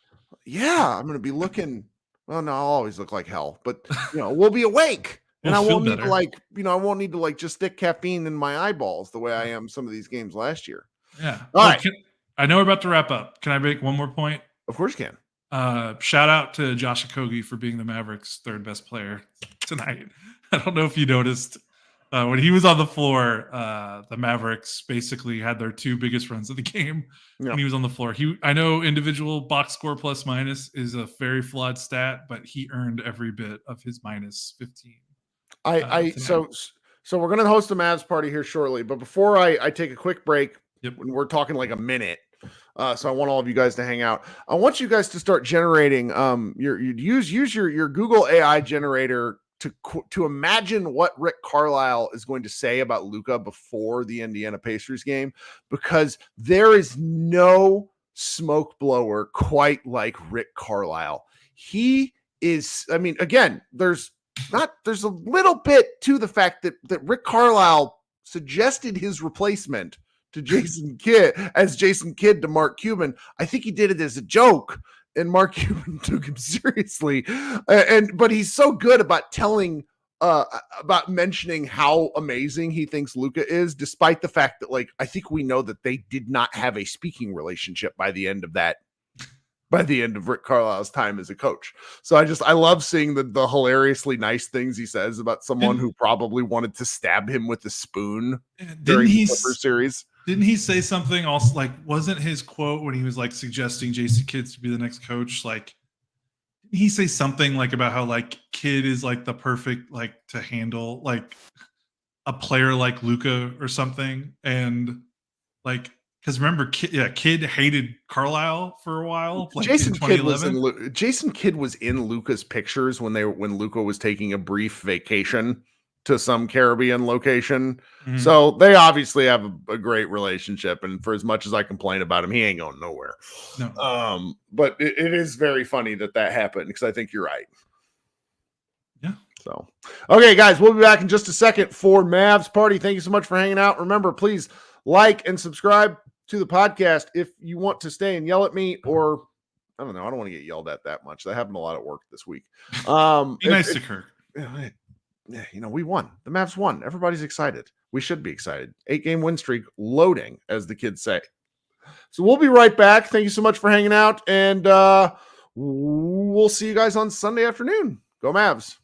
gonna be looking. Well, no, I'll always look like hell, but we'll be awake, and I won't need to just stick caffeine in my eyeballs the way I am some of these games last year. Yeah. All right. I know we're about to wrap up. Can I make one more point? Of course you can. Shout out to Josh Okogie for being the Mavericks' third best player tonight. I don't know if you noticed. When he was on the floor, the Mavericks basically had their 2 biggest runs of the game when he was on the floor. I know individual box score plus minus is a very flawed stat, but he earned every bit of his minus 15. So we're gonna host a Mavs party here shortly, but before I take a quick break, we're talking like a minute. So I want all of you guys to hang out. I want you guys to start generating use your Google AI generator to imagine what Rick Carlisle is going to say about Luka before the Indiana Pacers game, because there is no smoke blower quite like Rick Carlisle. He is, I mean, again, there's a little bit to the fact that Rick Carlisle suggested his replacement to Jason Kidd to Mark Cuban. I think he did it as a joke, and Mark Cuban took him seriously. But he's so good about about mentioning how amazing he thinks Luka is, despite the fact that, like, I think we know that they did not have a speaking relationship by the end of Rick Carlisle's time as a coach. So I love seeing the hilariously nice things he says about someone who probably wanted to stab him with a spoon during the Clippers series. Didn't he say something also, like, wasn't his quote when he was like suggesting Jason Kidd to be the next coach, like, didn't he say something like about how like Kidd is like the perfect, like, to handle like a player like Luka or something? And like, because remember, Kidd hated Carlisle for a while. Like Jason Kidd was in Luka's pictures when Luka was taking a brief vacation to some Caribbean location. Mm-hmm. So they obviously have a great relationship. And for as much as I complain about him, he ain't going nowhere. No. But it is very funny that happened, because I think you're right. Yeah. So, okay, guys, we'll be back in just a second for Mavs Party. Thank you so much for hanging out. Remember, please like and subscribe to the podcast if you want to stay and yell at me, or I don't know. I don't want to get yelled at that much. That happened a lot at work this week. Be nice to Kirk. Yeah, we won. The Mavs won. Everybody's excited. We should be excited. 8-game win streak loading, as the kids say. So we'll be right back. Thank you so much for hanging out, and we'll see you guys on Sunday afternoon. Go Mavs.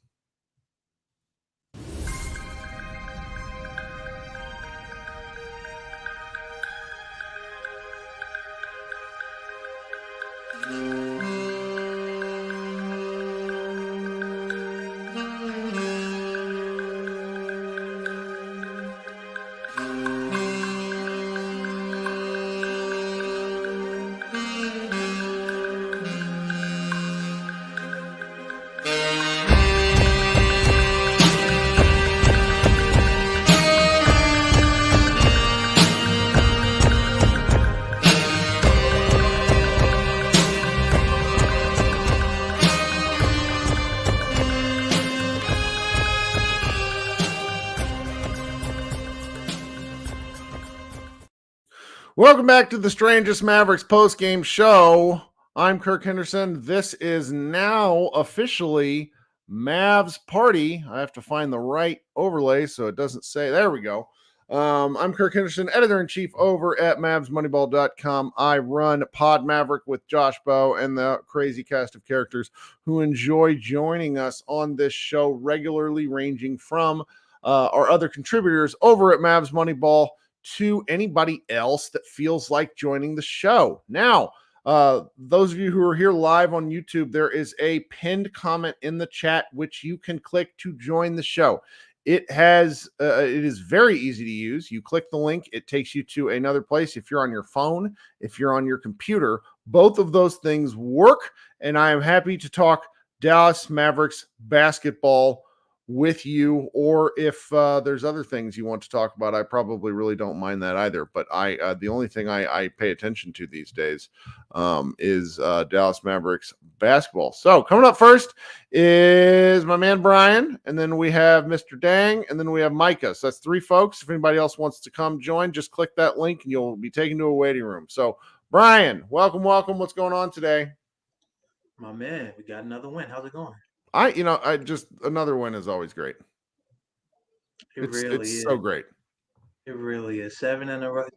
Welcome back to the Strangest Mavericks post-game show. I'm Kirk Henderson. This is now officially Mavs Party. I have to find the right overlay so it doesn't say. There we go. I'm Kirk Henderson, editor-in-chief over at MavsMoneyball.com. I run Pod Maverick with Josh Bowe and the crazy cast of characters who enjoy joining us on this show regularly, ranging from our other contributors over at Mavs Moneyball to anybody else that feels like joining the show. Now, those of you who are here live on YouTube, there is a pinned comment in the chat which you can click to join the show. It is very easy to use. You click the link, it takes you to another place. If you're on your phone, if you're on your computer, both of those things work. And I am happy to talk Dallas Mavericks basketball with you, or if there's other things you want to talk about, I probably really don't mind that either. But the only thing I pay attention to these days is Dallas Mavericks basketball. So coming up first is my man Brian, and then we have Mr. Dang, and then we have Micah. So that's three folks. If anybody else wants to come join, just click that link and you'll be taken to a waiting room. So Brian, welcome. What's going on today? My man, we got another win. How's it going? I just another win is always great. It's so great. It really is. 7 in a row,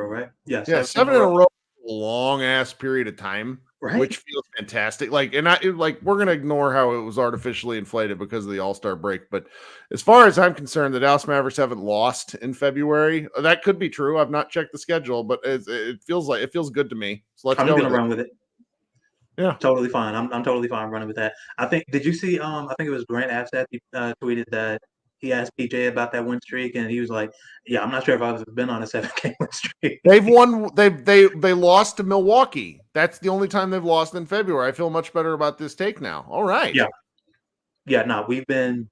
right? Yeah, 7 in a row. A long ass period of time, right? Which feels fantastic. We're gonna ignore how it was artificially inflated because of the All-Star break. But as far as I'm concerned, the Dallas Mavericks haven't lost in February. That could be true. I've not checked the schedule, but it feels good to me. So let's I'm go. Gonna run with it. Yeah, totally fine. I'm totally fine running with that. I think. Did you see? I think it was Grant Absat tweeted that he asked PJ about that win streak, and he was like, "Yeah, I'm not sure if I've ever been on a 7-game win streak." They've won. They lost to Milwaukee. That's the only time they've lost in February. I feel much better about this take now. All right. Yeah. No, we've been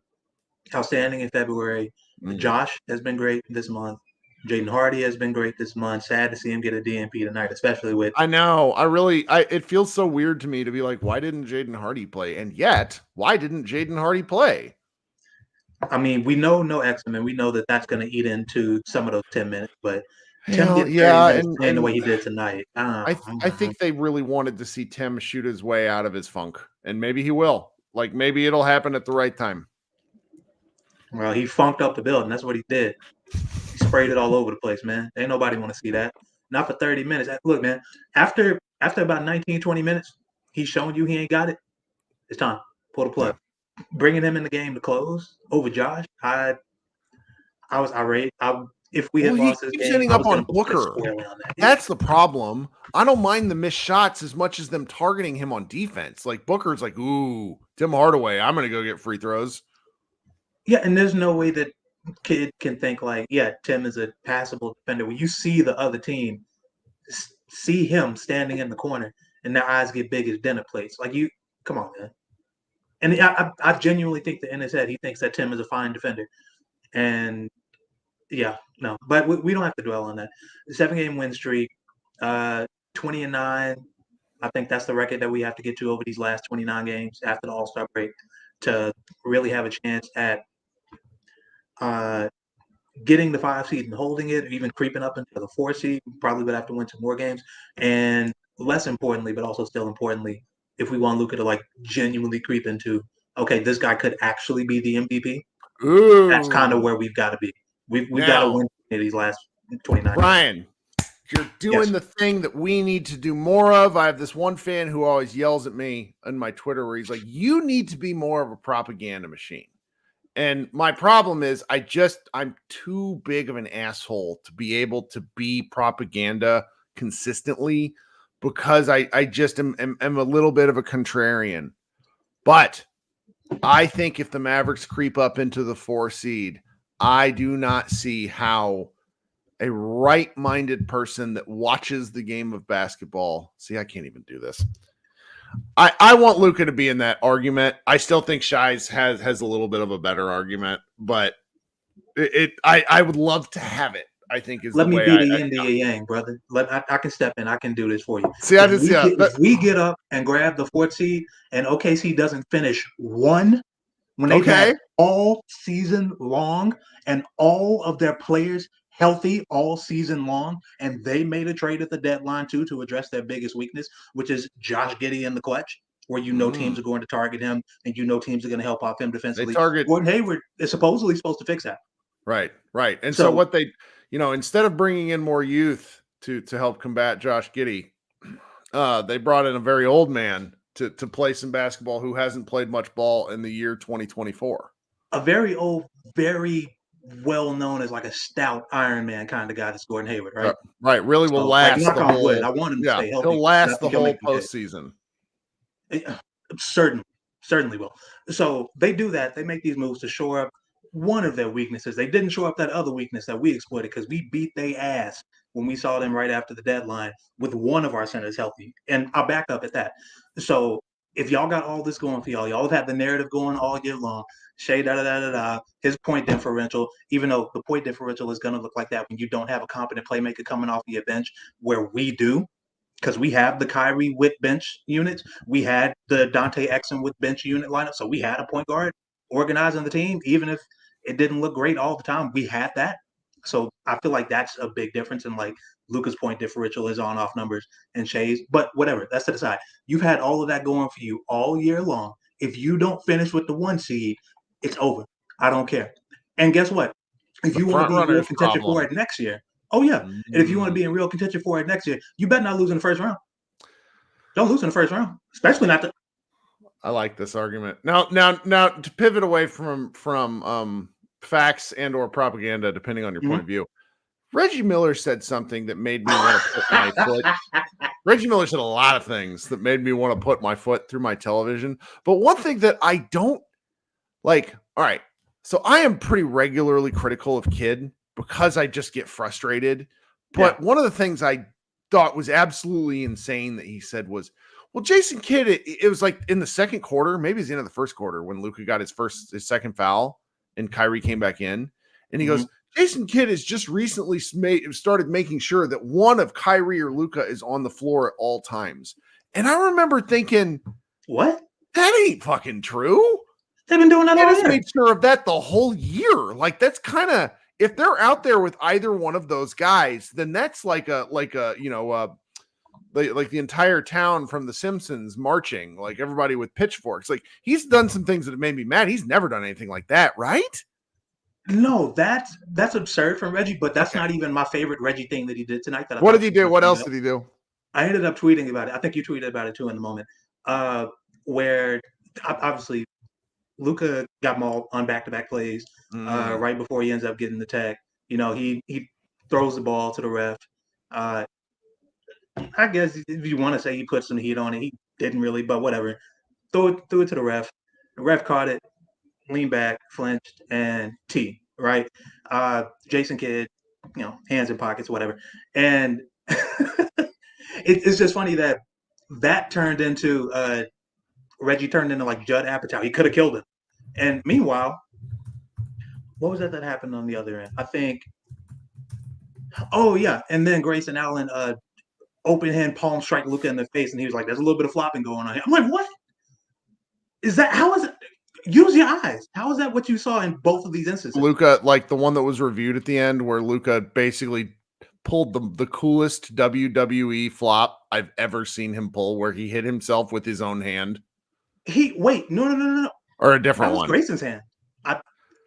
outstanding in February. Josh has been great this month. Jaden Hardy has been great this month. Sad to see him get a DNP tonight, especially with. I know. It feels so weird to me to be like, why didn't Jaden Hardy play? And yet, why didn't Jaden Hardy play? I mean, we know no Exum, and we know that that's going to eat into some of those 10 minutes. But Tim gets playing the way he did tonight. I think they really wanted to see Tim shoot his way out of his funk, and maybe he will. Maybe it'll happen at the right time. Well, he funked up the building. That's what he did. He sprayed it all over the place, man. Ain't nobody want to see that. Not for 30 minutes. Look, man, after about 19, 20 minutes, he's showing you he ain't got it. It's time. Pull the plug. Yeah. Bringing him in the game to close over Josh, I was irate. If we had lost this game, ending up on Booker. That's the problem. I don't mind the missed shots as much as them targeting him on defense. Booker's like, ooh, Tim Hardaway, I'm going to go get free throws. Yeah, and there's no way that kid can think Tim is a passable defender. When you see the other team, see him standing in the corner, and their eyes get big as dinner plates. Come on, man. And I genuinely think that in his head, he thinks that Tim is a fine defender. And but we don't have to dwell on that. The 7-game win streak, 20-9. I think that's the record that we have to get to over these last 29 games after the All-Star break to really have a chance at getting the 5 seed and holding it, or even creeping up into the 4 seed. We probably would have to win some more games. And less importantly, but also still importantly, if we want Luka to genuinely creep into, okay, this guy could actually be the MVP. Ooh. That's kind of where we've got to be. We've got to win these last 29 Brian, games. You're doing the thing that we need to do more of. I have this one fan who always yells at me on my Twitter where he's like, you need to be more of a propaganda machine. And my problem is I'm too big of an asshole to be able to be propaganda consistently because I just am a little bit of a contrarian. But I think if the Mavericks creep up into the 4 seed, I do not see how a right-minded person that watches the game of basketball. See, I can't even do this. I want Luka to be in that argument. I still think Shies has a little bit of a better argument, but I would love to have it. I think is let the me way be the yin to your yang, brother. I can step in. I can do this for you. See, if we get up and grab the 4th seed, and OKC doesn't finish 1 when they've had all season long, and all of their players healthy all season long, and they made a trade at the deadline too to address their biggest weakness, which is Josh Giddey in the clutch, where teams are going to target him and teams are going to help off him They defensively. target Gordon Hayward is supposedly supposed to fix that. Right. And so what they, instead of bringing in more youth to help combat Josh Giddey, they brought in a very old man to play some basketball who hasn't played much ball in the year 2024. A very old, very well known as like a stout Iron Man kind of guy. That's Gordon Hayward, right? Right. Really will last knock the on whole. wood. I want him to stay healthy. He'll last the whole postseason. Certainly will. So they do that. They make these moves to shore up one of their weaknesses. They didn't shore up that other weakness that we exploited because we beat their ass when we saw them right after the deadline with one of our centers healthy. And I'll back up at that. So if y'all got all this going for y'all have had the narrative going all year long. Shea, his point differential, even though the point differential is going to look like that when you don't have a competent playmaker coming off of your bench, where we do, because we have the Kyrie with bench units. We had the Dante Exum with bench unit lineup. So we had a point guard organizing the team, even if it didn't look great all the time. We had that. So I feel like that's a big difference. And like Luka's point differential is on-off numbers and Shea's, but whatever, that's to the side. You've had all of that going for you all year long. If you don't finish with the 1 seed, it's over. I don't care. And guess what? If you want to be in real contention for it next year, and if you want to be in real contention for it next year, you better not lose in the first round. Don't lose in the first round, especially not the. I like this argument. Now to pivot away from facts and or propaganda, depending on your point of view. Reggie Miller said something that made me want to put my foot. Reggie Miller said a lot of things that made me want to put my foot through my television. But one thing that I don't like, all right, so I am pretty regularly critical of Kidd because I just get frustrated. But one of the things I thought was absolutely insane that he said was, well, Jason Kidd, it was like in the second quarter, maybe it's the end of the first quarter when Luka got his second foul and Kyrie came back in. And he goes, Jason Kidd has just recently started making sure that one of Kyrie or Luka is on the floor at all times. And I remember thinking, what? That ain't fucking true. They've been doing that all year. Made sure of that the whole year. Like that's kind of, if they're out there with either one of those guys, then that's like the entire town from The Simpsons marching, like everybody with pitchforks. Like he's done some things that have made me mad. He's never done anything like that, right? No, that's absurd from Reggie, but that's not even my favorite Reggie thing that he did tonight. What did he do? What else did he do? I ended up tweeting about it. I think you tweeted about it too in the moment, where obviously Luka got mauled on back-to-back plays right before he ends up getting the tag. He throws the ball to the ref. I guess if you want to say he put some heat on it, he didn't really, but whatever. Threw it to the ref. The ref caught it, leaned back, flinched, and T, right? Jason Kidd, hands in pockets, whatever. And it's just funny that turned into Reggie turned into like Judd Apatow. He could have killed him. And meanwhile, what was that happened on the other end? I think. Oh yeah, and then Grayson Allen open hand palm strike Luka in the face, and he was like, "There's a little bit of flopping going on here." I'm like, "What is that? How is it? Use your eyes. How is that what you saw in both of these instances?" Luka, like the one that was reviewed at the end, where Luka basically pulled the coolest WWE flop I've ever seen him pull, where he hit himself with his own hand. No. Or a different one. That was Grayson's hand.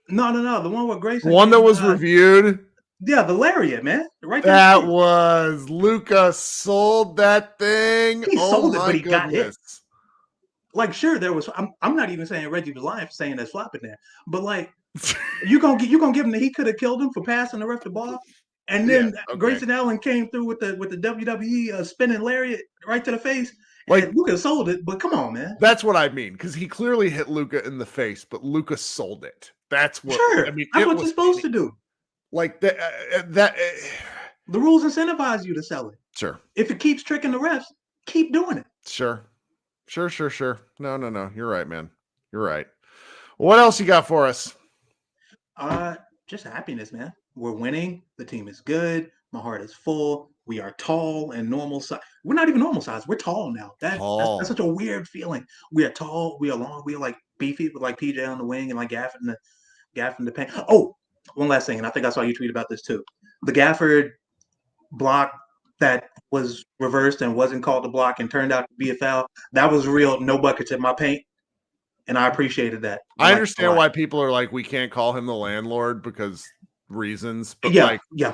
No. The one with Grayson. The one that was reviewed. Yeah, the lariat, man. Right there. That was Luka sold that thing. He sold it, but he goodness. got hit. Like, sure, there was. I'm not even saying Reggie was lying for saying there's flop in there, but like, you gonna give him that he could have killed him for passing the ref the ball, and then Grayson Allen came through with the WWE spinning lariat right to the face. Like Luka sold it, but come on, man. That's what I mean, because he clearly hit Luka in the face, but Luka sold it. That's what. Sure, I mean, that's what you're supposed to do. Like that. The rules incentivize you to sell it. Sure. If it keeps tricking the refs, keep doing it. Sure. No. You're right, man. You're right. What else you got for us? Just happiness, man. We're winning. The team is good. My heart is full. We are tall and normal size. We're not even normal size. We're tall now. That's such a weird feeling. We are tall. We are long. We are like beefy with like PJ on the wing and like Gaff in the paint. Oh, one last thing, and I think I saw you tweet about this too. The Gafford block that was reversed and wasn't called a block and turned out to be a foul, that was real no buckets in my paint. And I appreciated that. I understand why people are like, we can't call him the landlord because reasons. But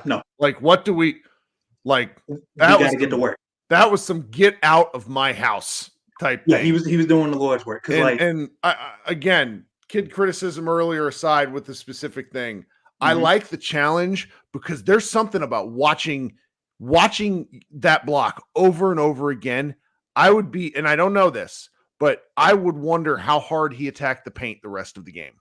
no. Like, what do we like? We got to get to work. That was some get out of my house type thing. Yeah, he was doing the Lord's work. And again, kid criticism earlier aside with the specific thing, I like the challenge because there's something about watching that block over and over again. I would be, and I don't know this, but I would wonder how hard he attacked the paint the rest of the game.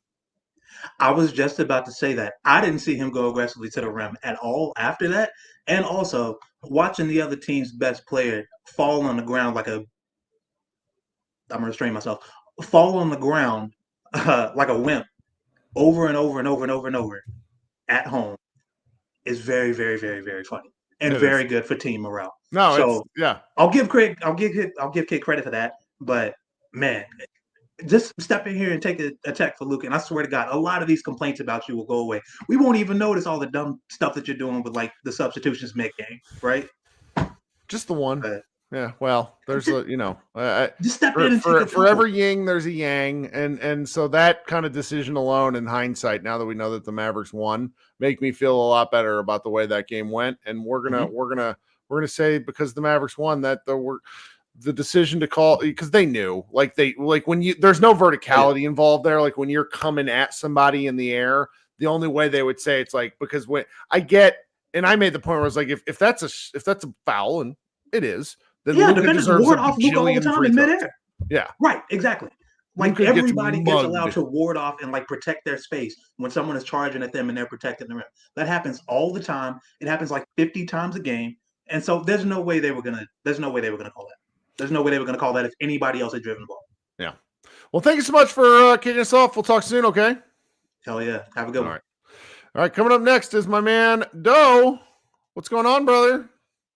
I was just about to say that. I didn't see him go aggressively to the rim at all after that. And also, watching the other team's best player fall on the ground like I'm going to restrain myself, fall on the ground like a wimp over and over and over and over and over at home is very, very, very, very funny and very good for team morale. No, so yeah. I'll give Kid credit for that. But man, just step in here and take a check for Luka. And I swear to God, a lot of these complaints about you will go away. We won't even notice all the dumb stuff that you're doing with like the substitutions mid-game, right? Just the one. Yeah, well, there's just step in and for every yin, there's a yang, and so that kind of decision alone, in hindsight, now that we know that the Mavericks won, make me feel a lot better about the way that game went. And we're gonna say because the Mavericks won that the decision to call, because they knew, when there's no verticality involved there, like when you're coming at somebody in the air, the only way they would say it's like, because when I get, and I made the point where I was like, if that's a foul, and it is, then Luka deserves ward off Luka all the time in midair. Yeah, right, exactly. Like Luka everybody gets allowed to ward off and like protect their space when someone is charging at them and they're protecting the rim. That happens all the time. It happens like 50 times a game, and so there's no way they were gonna call that. There's no way they were gonna call that if anybody else had driven the ball. Yeah. Well, thank you so much for kicking us off. We'll talk soon. Okay. Hell yeah. Have a good one. All right. Coming up next is my man Doe. What's going on, brother?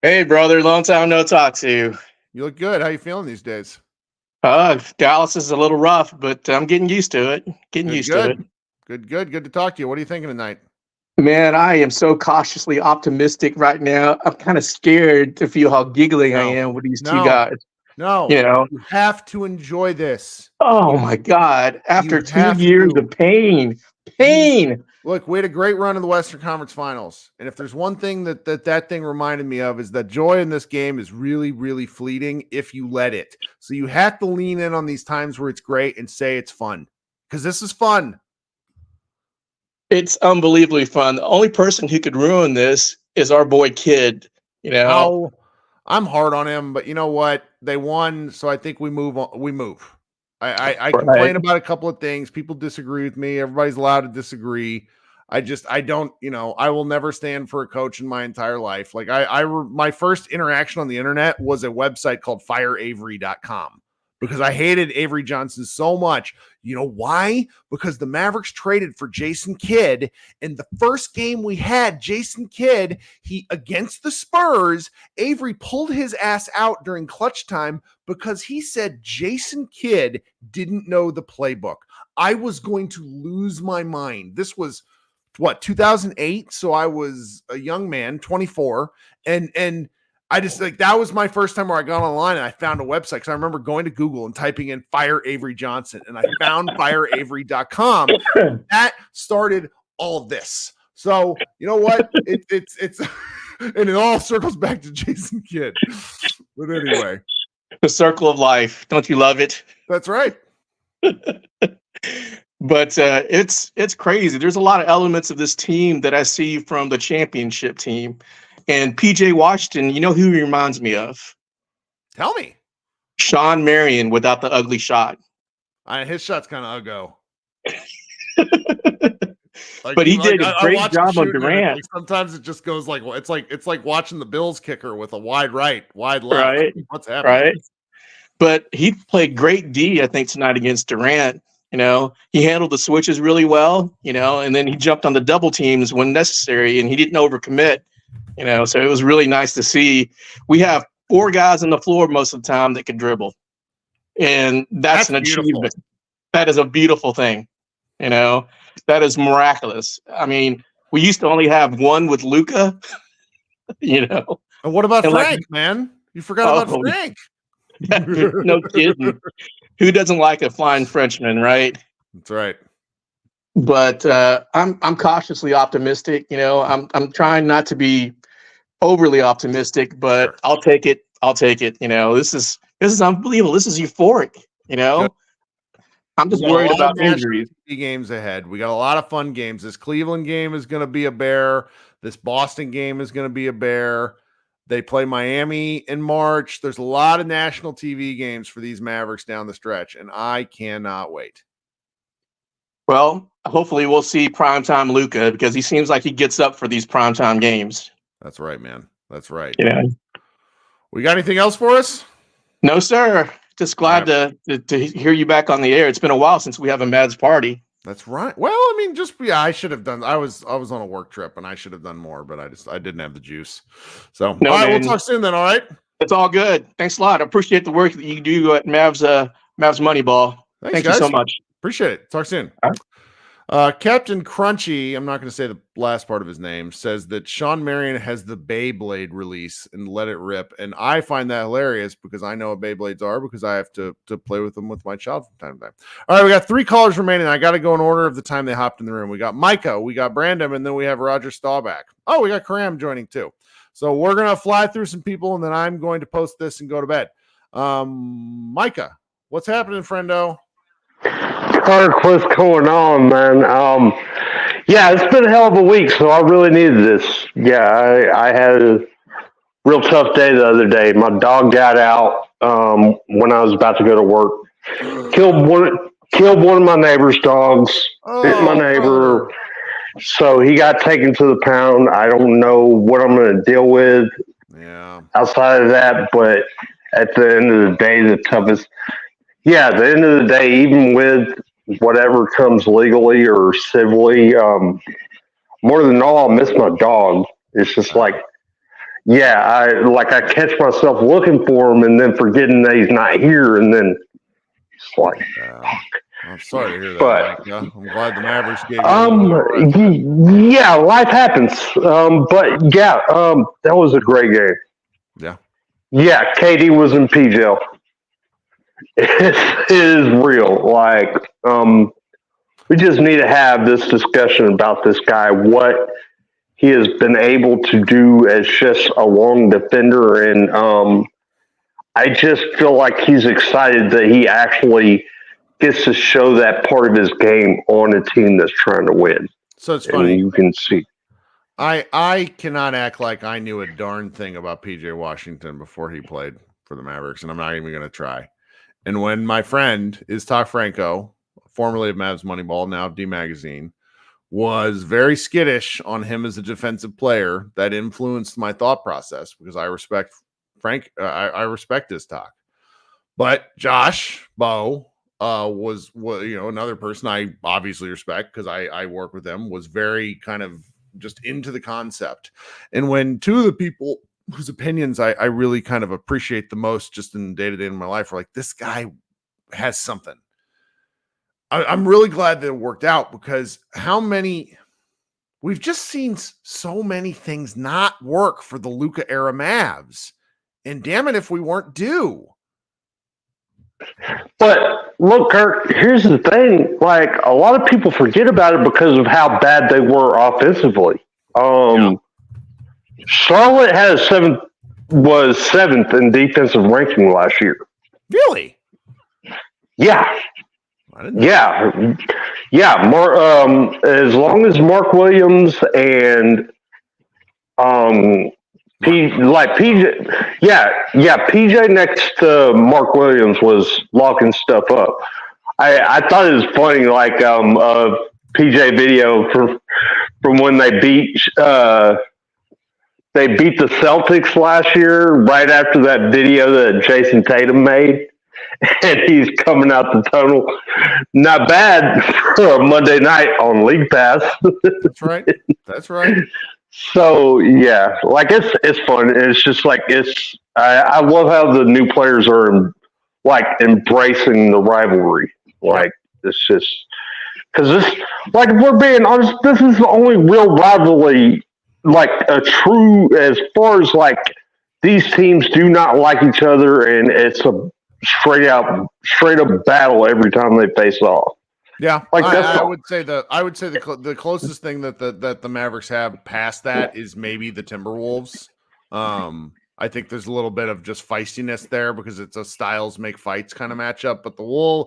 Hey, brother. Long time no talk to you. You look good. How you feeling these days? Dallas is a little rough, but I'm getting used to it. Good to talk to you. What are you thinking tonight? Man, I am so cautiously optimistic right now. I'm kind of scared to feel how giggly I am with these two guys. No, you have to enjoy this. Oh my God. After 2 years of pain. Look, we had a great run in the Western Conference Finals. And if there's one thing that thing reminded me of is that joy in this game is really, really fleeting if you let it. So you have to lean in on these times where it's great and say it's fun. Because this is fun. It's unbelievably fun. The only person who could ruin this is our boy Kid. I'm hard on him, but you know what? They won, so I think we move on. We move. I complain about a couple of things. People disagree with me. Everybody's allowed to disagree. I don't, I will never stand for a coach in my entire life. Like my first interaction on the internet was a website called fireavery.com because I hated Avery Johnson so much. You know why? Because the Mavericks traded for Jason Kidd. And the first game we had, Jason Kidd, against the Spurs, Avery pulled his ass out during clutch time because he said Jason Kidd didn't know the playbook. I was going to lose my mind. This was 2008. So I was a young man, 24. And I just that was my first time where I got online and I found a website because I remember going to Google and typing in Fire Avery Johnson and I found fireavery.com. That started all of this. So you know what? It's and it all circles back to Jason Kidd. But anyway. The circle of life. Don't you love it? That's right. But it's crazy. There's a lot of elements of this team that I see from the championship team. And PJ Washington, you know who he reminds me of? Tell me. Sean Marion without the ugly shot. His shot's kind of uggo. But he did a great job on Durant. Sometimes it just goes like it's like watching the Bills kicker with a wide right, wide left. Right. What's happening? Right. But he played great D, I think, tonight against Durant. He handled the switches really well, and then he jumped on the double teams when necessary and he didn't overcommit. So it was really nice to see. We have 4 guys on the floor most of the time that can dribble. And that's an beautiful achievement. That is a beautiful thing. That is miraculous. I mean, We used to only have one with Luka, you know. And what about And Frank, man? You forgot about Oh, Frank. no kidding. Who doesn't like a flying Frenchman, right? That's right. But I'm cautiously optimistic. You know, I'm trying not to be overly optimistic, but Sure. I'll take it. I'll take it. You know, this is unbelievable. This is euphoric. You know, Good. I'm just We got a worried lot about of national injuries. TV games ahead. We got a lot of fun games. This Cleveland game is going to be a bear. This Boston game is going to be a bear. They play Miami in March. There's a lot of national TV games for these Mavericks down the stretch, and I cannot wait. Well, hopefully we'll see primetime Luka because he seems like he gets up for these primetime games. That's right, man. That's right. Yeah. We got anything else for us? No, sir. Just glad to hear you back on the air. It's been a while since we have a Mavs party. That's right. Well, I mean, I should have done. I was on a work trip and I should have done more, but I didn't have the juice. So, No, all right, man. we'll talk soon then. All right. It's all good. Thanks a lot. I appreciate the work that you do at Mavs Moneyball. Thanks, Thank guys. you so much. Appreciate it. Talk soon. All right. Captain Crunchy, I'm not going to say the last part of his name, says that Sean Marion has the Beyblade release and let it rip. And I find that hilarious because I know what Beyblades are because I have to play with them with my child from time to time. All right, we got 3 callers remaining. I got to go in order of the time they hopped in the room. We got Micah, we got Brandon, and then we have Roger Staubach. Oh, we got Karam joining too. So we're going to fly through some people, and then I'm going to post this and go to bed. Micah, what's happening, friendo? Kirk, what's going on, man? Yeah, it's been a hell of a week, so I really needed this. Yeah, I had a real tough day the other day. My dog got out when I was about to go to work. Killed one of my neighbor's dogs. Hit my neighbor. So he got taken to the pound. I don't know what I'm going to deal with outside of that, but at the end of the day, at the end of the day, even with whatever comes legally or civilly, more than all, I miss my dog. It's just like, I catch myself looking for him and then forgetting that he's not here, and then it's like, I'm sorry to hear that, but Micah. I'm glad the Mavericks gave you yeah, life happens. That was a great game. Yeah, KD was in PJ. It is real. Like, we just need to have this discussion about this guy, what he has been able to do as just a long defender. And I just feel like he's excited that he actually gets to show that part of his game on a team that's trying to win. So it's funny. You can see. I cannot act like I knew a darn thing about PJ Washington before he played for the Mavericks, and I'm not even going to try. And when my friend Talk Franco, formerly of Mavs Moneyball, now D Magazine, was very skittish on him as a defensive player, that influenced my thought process because I respect Frank. I respect his talk. But Josh Bo was another person I obviously respect because I work with him, was very kind of just into the concept. And when two of the people whose opinions I really kind of appreciate the most just in day-to-day in my life are like, this guy has something. I'm really glad that it worked out because we've just seen so many things not work for the Luka era Mavs. And damn it, if we weren't due. But look, Kirk, here's the thing. Like, a lot of people forget about it because of how bad they were offensively. Charlotte was seventh in defensive ranking last year. Really? Yeah. As long as Mark Williams and PJ next to Mark Williams was locking stuff up. I thought it was funny, like PJ video from when they beat the Celtics last year, right after that video that Jason Tatum made, and he's coming out the tunnel. Not bad for a Monday night on League Pass. That's right. So yeah, like it's fun. It's just like I love how the new players are like embracing the rivalry. Like it's just Because this, like, if we're being honest, this is the only real rivalry, like a true, as far as like these teams do not like each other, and it's a straight up battle every time they face off. Yeah, Like I would say the closest thing that the Mavericks have past that is maybe the Timberwolves. I think there's a little bit of just feistiness there because it's a styles make fights kind of matchup. But the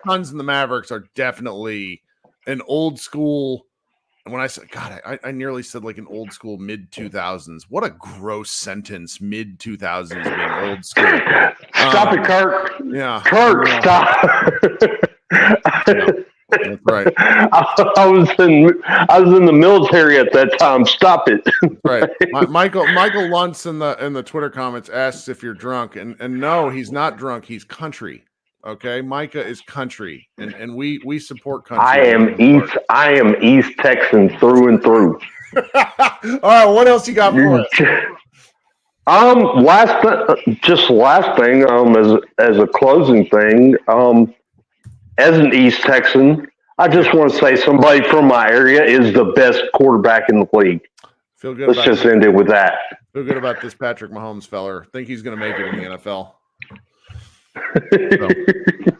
Suns and the Mavericks are definitely an old school. And when I said, God, I nearly said like an old school mid 2000s. What a gross sentence, mid 2000s being old school. Stop it, Kirk. Yeah, Kirk, stop. Yeah, that's right. I was in the military at that time. Stop it. Right. Michael Luntz in the Twitter comments asks if you're drunk, and no, he's not drunk. He's country. Okay, Micah is country, and we support country. I am East Texan through and through. All right, what else you got for us? Last thing, as a closing thing, as an East Texan, I just want to say somebody from my area is the best quarterback in the league. Feel good. Let's just end it with that. Feel good about this Patrick Mahomes feller. Think he's going to make it in the NFL. So,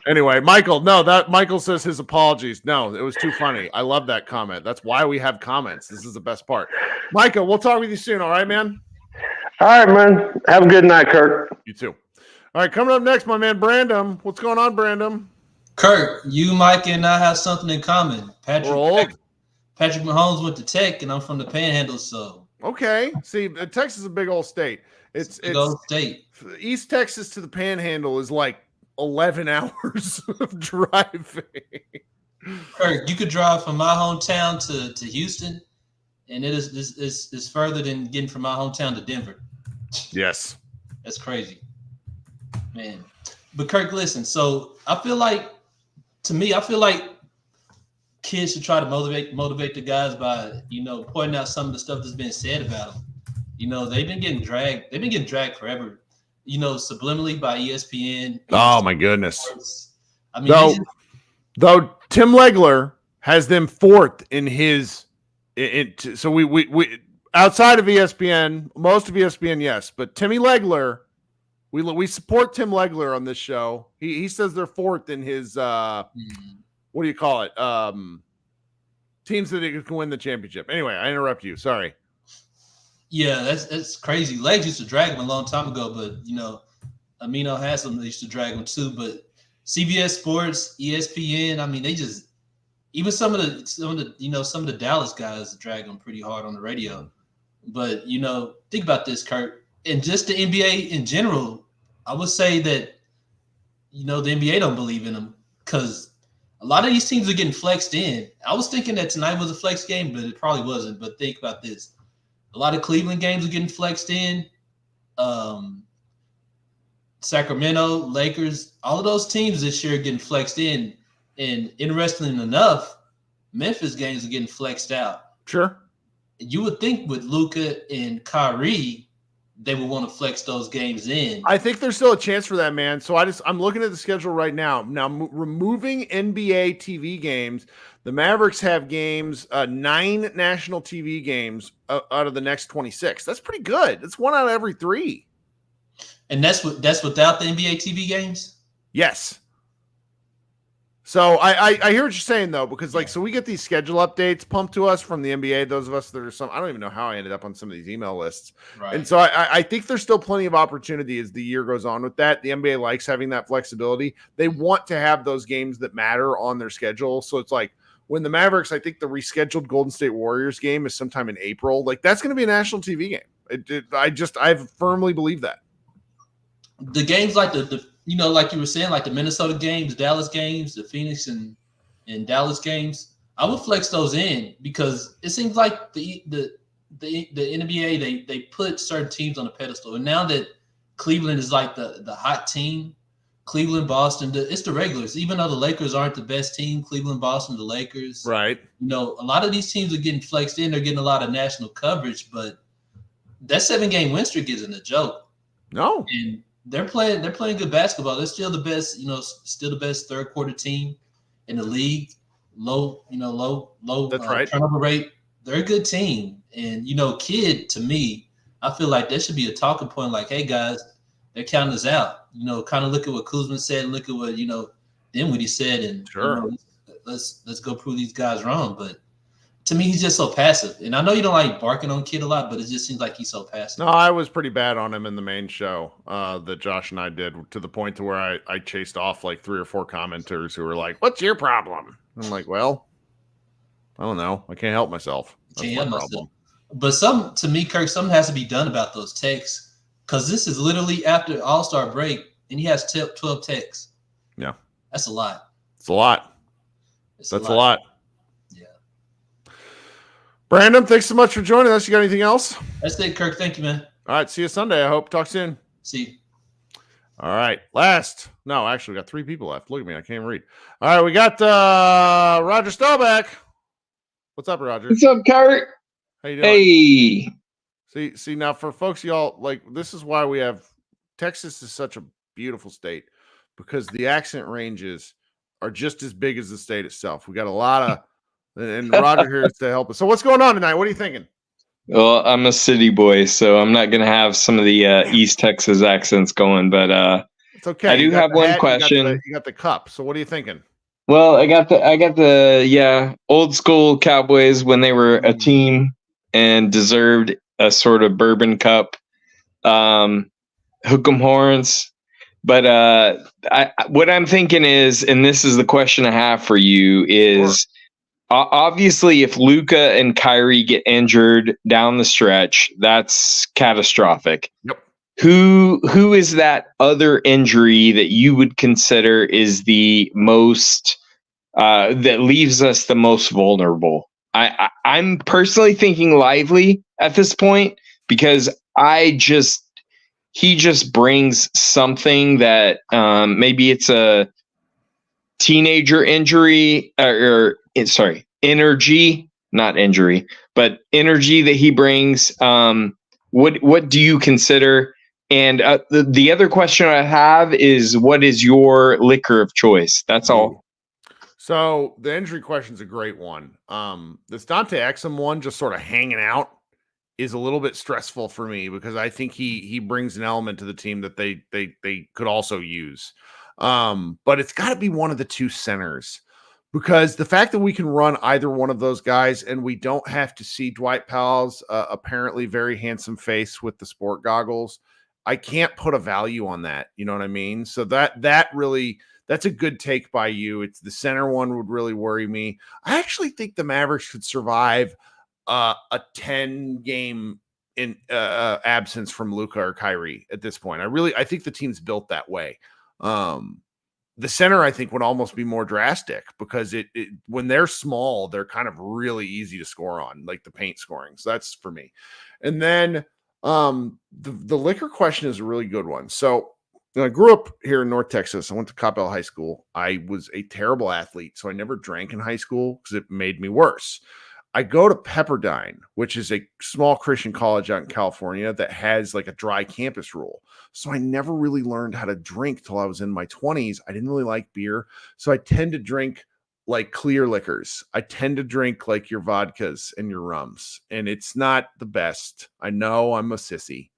anyway, Michael says his apologies. No, it was too funny. I love that comment. That's why we have comments. This is the best part. Micah, we'll talk with you soon. All right, man? All right, man. Have a good night, Kirk. You too. All right, coming up next, my man, Brandon. What's going on, Brandon? Kirk, you, Mike, and I have something in common. We're old. Patrick Mahomes went to Tech, and I'm from the Panhandle, so. Okay. See, Texas is a big old state. It's big old state. East Texas to the Panhandle is like 11 hours of driving. Kirk, you could drive from my hometown to Houston, and it is further than getting from my hometown to Denver. Yes. That's crazy, man. But Kirk, listen. So I feel like kids should try to motivate the guys by, pointing out some of the stuff that's been said about them. They've been getting dragged. They've been getting dragged forever. Subliminally by ESPN. Oh my goodness. I mean, though Tim Legler has them fourth in his. So we outside of ESPN, most of ESPN, yes, but Timmy Legler. We support Tim Legler on this show. He says they're fourth in his what do you call it? Teams that can win the championship. Anyway, I interrupt you. Sorry. Yeah, that's crazy. Legs used to drag him a long time ago, but Amino has them that used to drag him too. But CBS Sports, ESPN, I mean, they just even some of the Dallas guys drag him pretty hard on the radio. But think about this, Kurt. And just the NBA in general, I would say that, the NBA don't believe in them because a lot of these teams are getting flexed in. I was thinking that tonight was a flex game, but it probably wasn't. But think about this. A lot of Cleveland games are getting flexed in. Sacramento, Lakers, all of those teams this year are getting flexed in. And interestingly enough, Memphis games are getting flexed out. Sure. You would think with Luka and Kyrie, they would want to flex those games in. I think there's still a chance for that, man. So I'm looking at the schedule right now. Now, removing NBA TV games, the Mavericks have games, 9 national TV games out of the next 26. That's pretty good. That's 1 out of every 3. And that's without the NBA TV games? Yes. So I hear what you're saying though, because so we get these schedule updates pumped to us from the NBA. Those of us that are I don't even know how I ended up on some of these email lists. Right. And so I think there's still plenty of opportunity as the year goes on with that. The NBA likes having that flexibility. They want to have those games that matter on their schedule. So it's like when the Mavericks, I think the rescheduled Golden State Warriors game is sometime in April. Like that's going to be a national TV game. I firmly believe that. The games like like you were saying, like the Minnesota games, Dallas games, the Phoenix and Dallas games, I would flex those in because it seems like the NBA they put certain teams on a pedestal, and now that Cleveland is like the hot team, Cleveland, Boston, it's the regulars. Even though the Lakers aren't the best team, Cleveland, Boston, the Lakers, right? A lot of these teams are getting flexed in. They're getting a lot of national coverage, but that 7-game win streak isn't a joke. No, and they're playing good basketball. They're still the best, still the best third quarter team in the league. low That's right. turnover rate. They're a good team. And, Kid, to me, I feel like there should be a talking point like, hey, guys, they're counting us out. Kind of look at what Kuzma said and look at what, Dinwiddie said. And, Sure. let's go prove these guys wrong. But to me, he's just so passive. And I know you don't like barking on Kid a lot, but it just seems like he's so passive. No, I was pretty bad on him in the main show that Josh and I did, to the point to where I chased off like 3 or 4 commenters who were like, "What's your problem?" I'm like, "Well, I don't know. I can't help myself. That's my problem." But to me, Kirk, something has to be done about those takes, because this is literally after All-Star break, and he has 12 takes. Yeah, that's a lot. It's a lot. That's a lot. Yeah. Brandon, thanks so much for joining us. You got anything else? That's it, Kirk. Thank you, man. All right. See you Sunday. I hope. Talk soon. See you. All right. We got 3 people left. Look at me. I can't even read. All right. We got Roger Staubach. What's up, Roger? What's up, Kurt? How you doing? Hey. See now, for folks, y'all, like, this is why we have Texas is such a beautiful state, because the accent ranges are just as big as the state itself. We got a lot of, and Roger here is to help us. So what's going on tonight? What are you thinking? Well, I'm a city boy, so I'm not going to have some of the East Texas accents going, but it's okay. I do have one question. You got the cup. So what are you thinking? Well, I got the old school Cowboys when they were a team and deserved a sort of bourbon cup, hook 'em horns. But what I'm thinking is, and this is the question I have for you, is obviously if Luka and Kyrie get injured down the stretch, that's catastrophic. Yep. Who is that other injury that you would consider is the most that leaves us the most vulnerable? I'm personally thinking Lively at this point, because he just brings something that maybe it's a teenager injury energy, not injury, but energy that he brings. What do you consider? And the other question I have is, what is your liquor of choice? That's all. So the injury question is a great one. This Dante Exum one, just sort of hanging out, is a little bit stressful for me, because I think he brings an element to the team that they could also use. But it's got to be one of the 2 centers, because the fact that we can run either one of those guys and we don't have to see Dwight Powell's apparently very handsome face with the sport goggles, I can't put a value on that. You know what I mean? So that's a good take by you. It's the center one would really worry me. I actually think the Mavericks could survive a 10-game absence from Luka or Kyrie at this point. I think the team's built that way. The center, I think, would almost be more drastic, because it when they're small, they're kind of really easy to score on, like the paint scoring. So that's for me. And then the liquor question is a really good one. So I grew up here in North Texas. I went to Coppell High School. I was a terrible athlete, so I never drank in high school because it made me worse. I go to Pepperdine, which is a small Christian college out in California that has like a dry campus rule. So I never really learned how to drink till I was in my 20s. I didn't really like beer. So I tend to drink like clear liquors. I tend to drink like your vodkas and your rums. And it's not the best. I know I'm a sissy.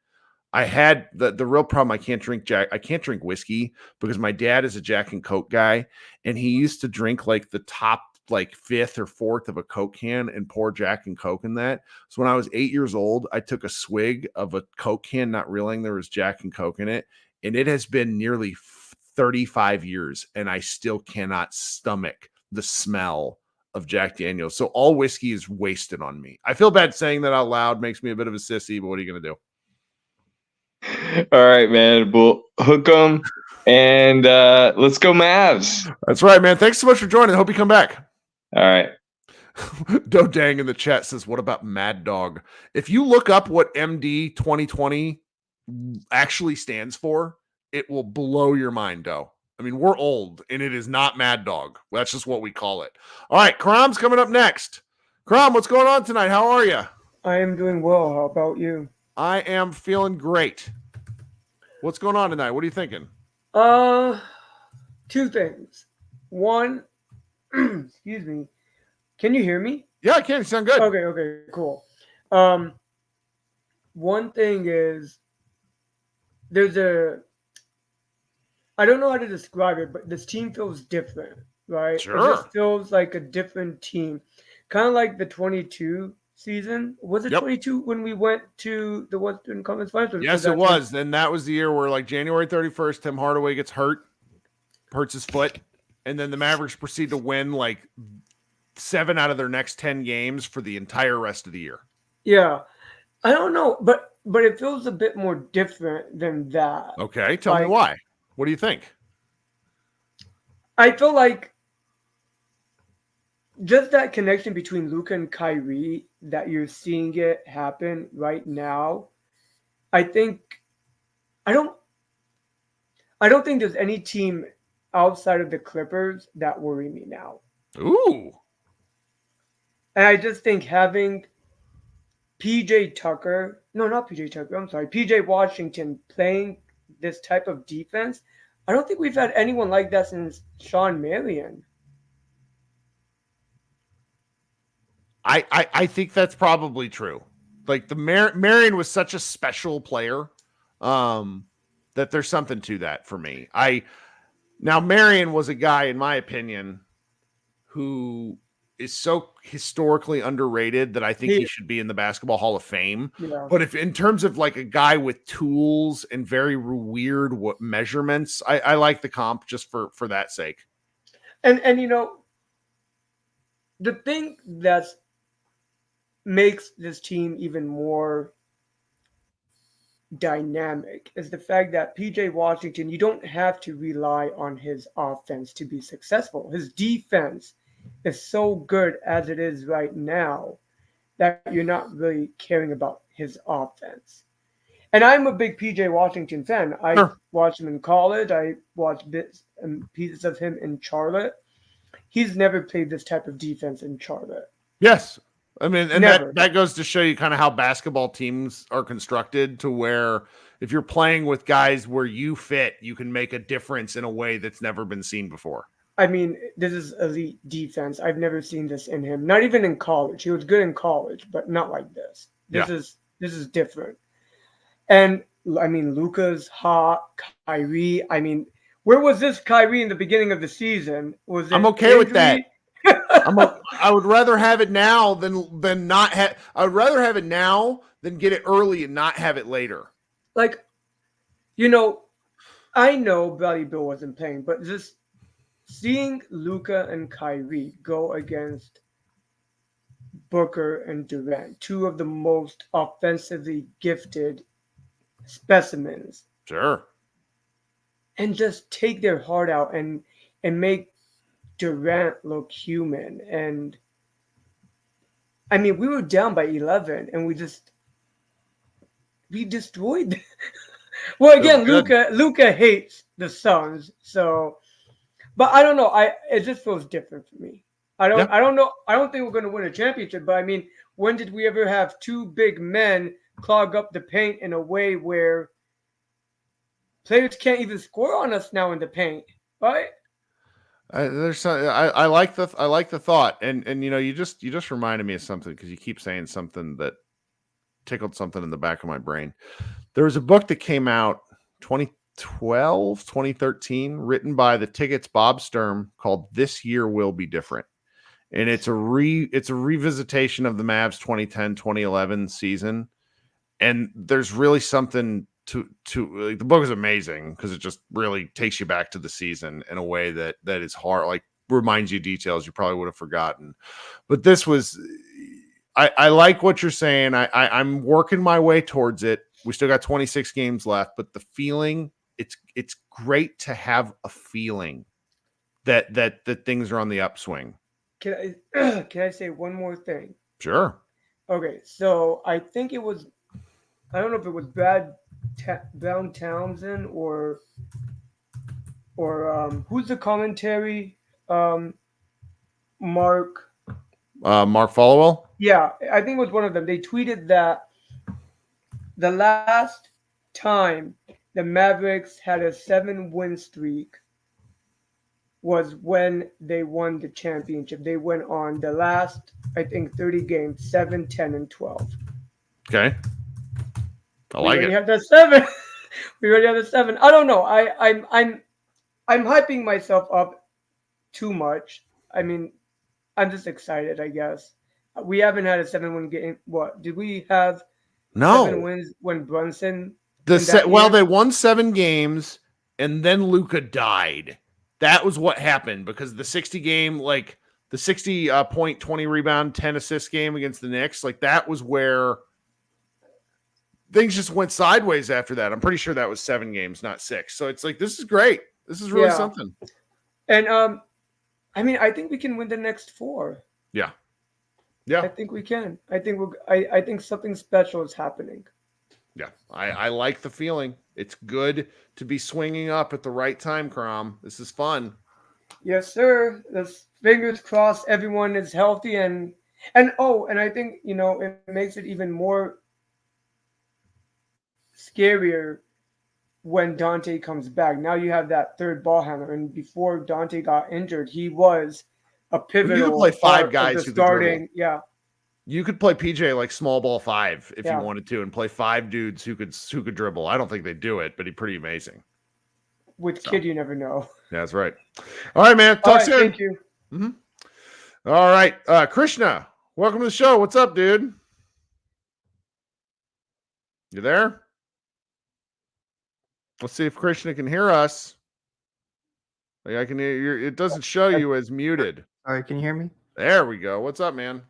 I had the real problem. I can't drink whiskey, because my dad is a Jack and Coke guy, and he used to drink like the top like 5th or 4th of a Coke can and pour Jack and Coke in that. So when I was 8 years old, I took a swig of a Coke can, not realizing there was Jack and Coke in it. And it has been nearly 35 years, and I still cannot stomach the smell of Jack Daniels. So all whiskey is wasted on me. I feel bad saying that out loud, makes me a bit of a sissy, but what are you going to do? All right, man. We'll hook them, and let's go Mavs. That's right, man. Thanks so much for joining. I hope you come back. All right. Dodang in the chat says, what about Mad Dog? If you look up what MD 2020 actually stands for, it will blow your mind, though. I mean, we're old, and it is not Mad Dog. That's just what we call it. All right, Crom's coming up next. Crom, what's going on tonight? How are you? I am doing well. How about you? I am feeling great. What's going on tonight? What are you thinking? 2 things. One, excuse me. Can you hear me? Yeah, I can. You sound good. Okay, cool. One thing is I don't know how to describe it, but this team feels different, right? Sure. It just feels like a different team. Kind of like the 22 season. Was it 22 when we went to the Western Conference Finals? Yes, it was. And that was the year where, like, January 31st, Tim Hardaway gets hurts his foot, and then the Mavericks proceed to win, like, 7 out of their next 10 games for the entire rest of the year. Yeah. I don't know, but it feels a bit more different than that. Okay, tell me why. What do you think? I feel like just that connection between Luka and Kyrie, that you're seeing it happen right now. I don't think there's any team outside of the Clippers that worry me now. Ooh. And I just think having PJ Washington playing this type of defense, I don't think we've had anyone like that since Sean Marion. I think that's probably true. Like, the Marion was such a special player that there's something to that for me. Now, Marion was a guy, in my opinion, who is so historically underrated that I think he should be in the Basketball Hall of Fame. Yeah. But if in terms of like a guy with tools and very weird measurements, I like the comp just for that sake. And the thing that makes this team even more dynamic is the fact that PJ Washington, you don't have to rely on his offense to be successful. His defense is so good as it is right now that you're not really caring about his offense. And I'm a big PJ Washington fan. I watched him in college. I watched bits and pieces of him in Charlotte. He's never played this type of defense in Charlotte. Yes. I mean, and that goes to show you kind of how basketball teams are constructed, to where if you're playing with guys where you fit, you can make a difference in a way that's never been seen before. I mean, this is elite defense. I've never seen this in him. Not even in college. He was good in college, but not like this. This is different. And I mean, Luka's hot. Kyrie. I mean, where was this Kyrie in the beginning of the season? I'm okay with that. I would rather have it now than not have. I would rather have it now than get it early and not have it later. Like, I know Bradley Beal wasn't playing, but just seeing Luka and Kyrie go against Booker and Durant, two of the most offensively gifted specimens. Sure. And just take their heart out and make Durant look human. And I mean, we were down by 11 and we destroyed. Well, again, Luka hates the Suns, so. But I don't know. It just feels different for me. I don't know. I don't think we're going to win a championship. But I mean, when did we ever have two big men clog up the paint in a way where players can't even score on us now in the paint, right? I like the thought, and you just reminded me of something, because you keep saying something that tickled something in the back of my brain. There was a book that came out 2013, written by the Tickets' Bob Sturm, called "This Year Will Be Different," and it's a revisitation of the Mavs 2010-2011 season. And there's really something to like, the book is amazing because it just really takes you back to the season in a way that is hard, like reminds you details you probably would have forgotten. But this was, I like what you're saying. I'm working my way towards it. We still got 26 games left, but the feeling, it's great to have a feeling that things are on the upswing. Can I say one more thing? Sure. Okay, so I think it was, I don't know if it was Brown Townsend or who's the commentary? Mark Followell? Yeah, I think it was one of them. They tweeted that the last time the Mavericks had a 7-win streak was when they won the championship. They went on the last, I think, 30 games, 7, 10, and 12. Okay. I We like already it. have the 7. We already have the 7. I don't know. I'm hyping myself up too much. I mean, I'm just excited, I guess. We haven't had a 7-win game. What did we have? 7 No. wins when Brunson. Well, they won 7 games, and then Luka died. That was what happened because the 60 game, like the 60 point, 20 rebound, 10 assist game against the Knicks, like that was where things just went sideways after that. I'm pretty sure that was 7 games, not 6. So it's like, this is great. This is really something. And I mean, I think we can win the next 4. Yeah. Yeah. I think we can. I think something special is happening. Yeah. I like the feeling. It's good to be swinging up at the right time, Crom. This is fun. Yes, sir. Let's fingers crossed everyone is healthy and I think, it makes it even more scarier when Dante comes back. Now you have that third ball handler, and before Dante got injured, he was a pivotal. You could play 5 guys who who could starting. dribble. Yeah, you could play PJ like small ball 5 if you Yeah. wanted to, and play 5 dudes who could dribble. I don't think they do it, but he's pretty amazing. with Kid, you never know. Yeah, that's right. All right, man. All Talk right, soon. thank you. All right, Krishna, welcome to the show. What's up, dude? You there? Let's see if Krishna can hear us. Like, I can hear you. It doesn't show you as muted. All right, can you hear me? There we go. What's up, man?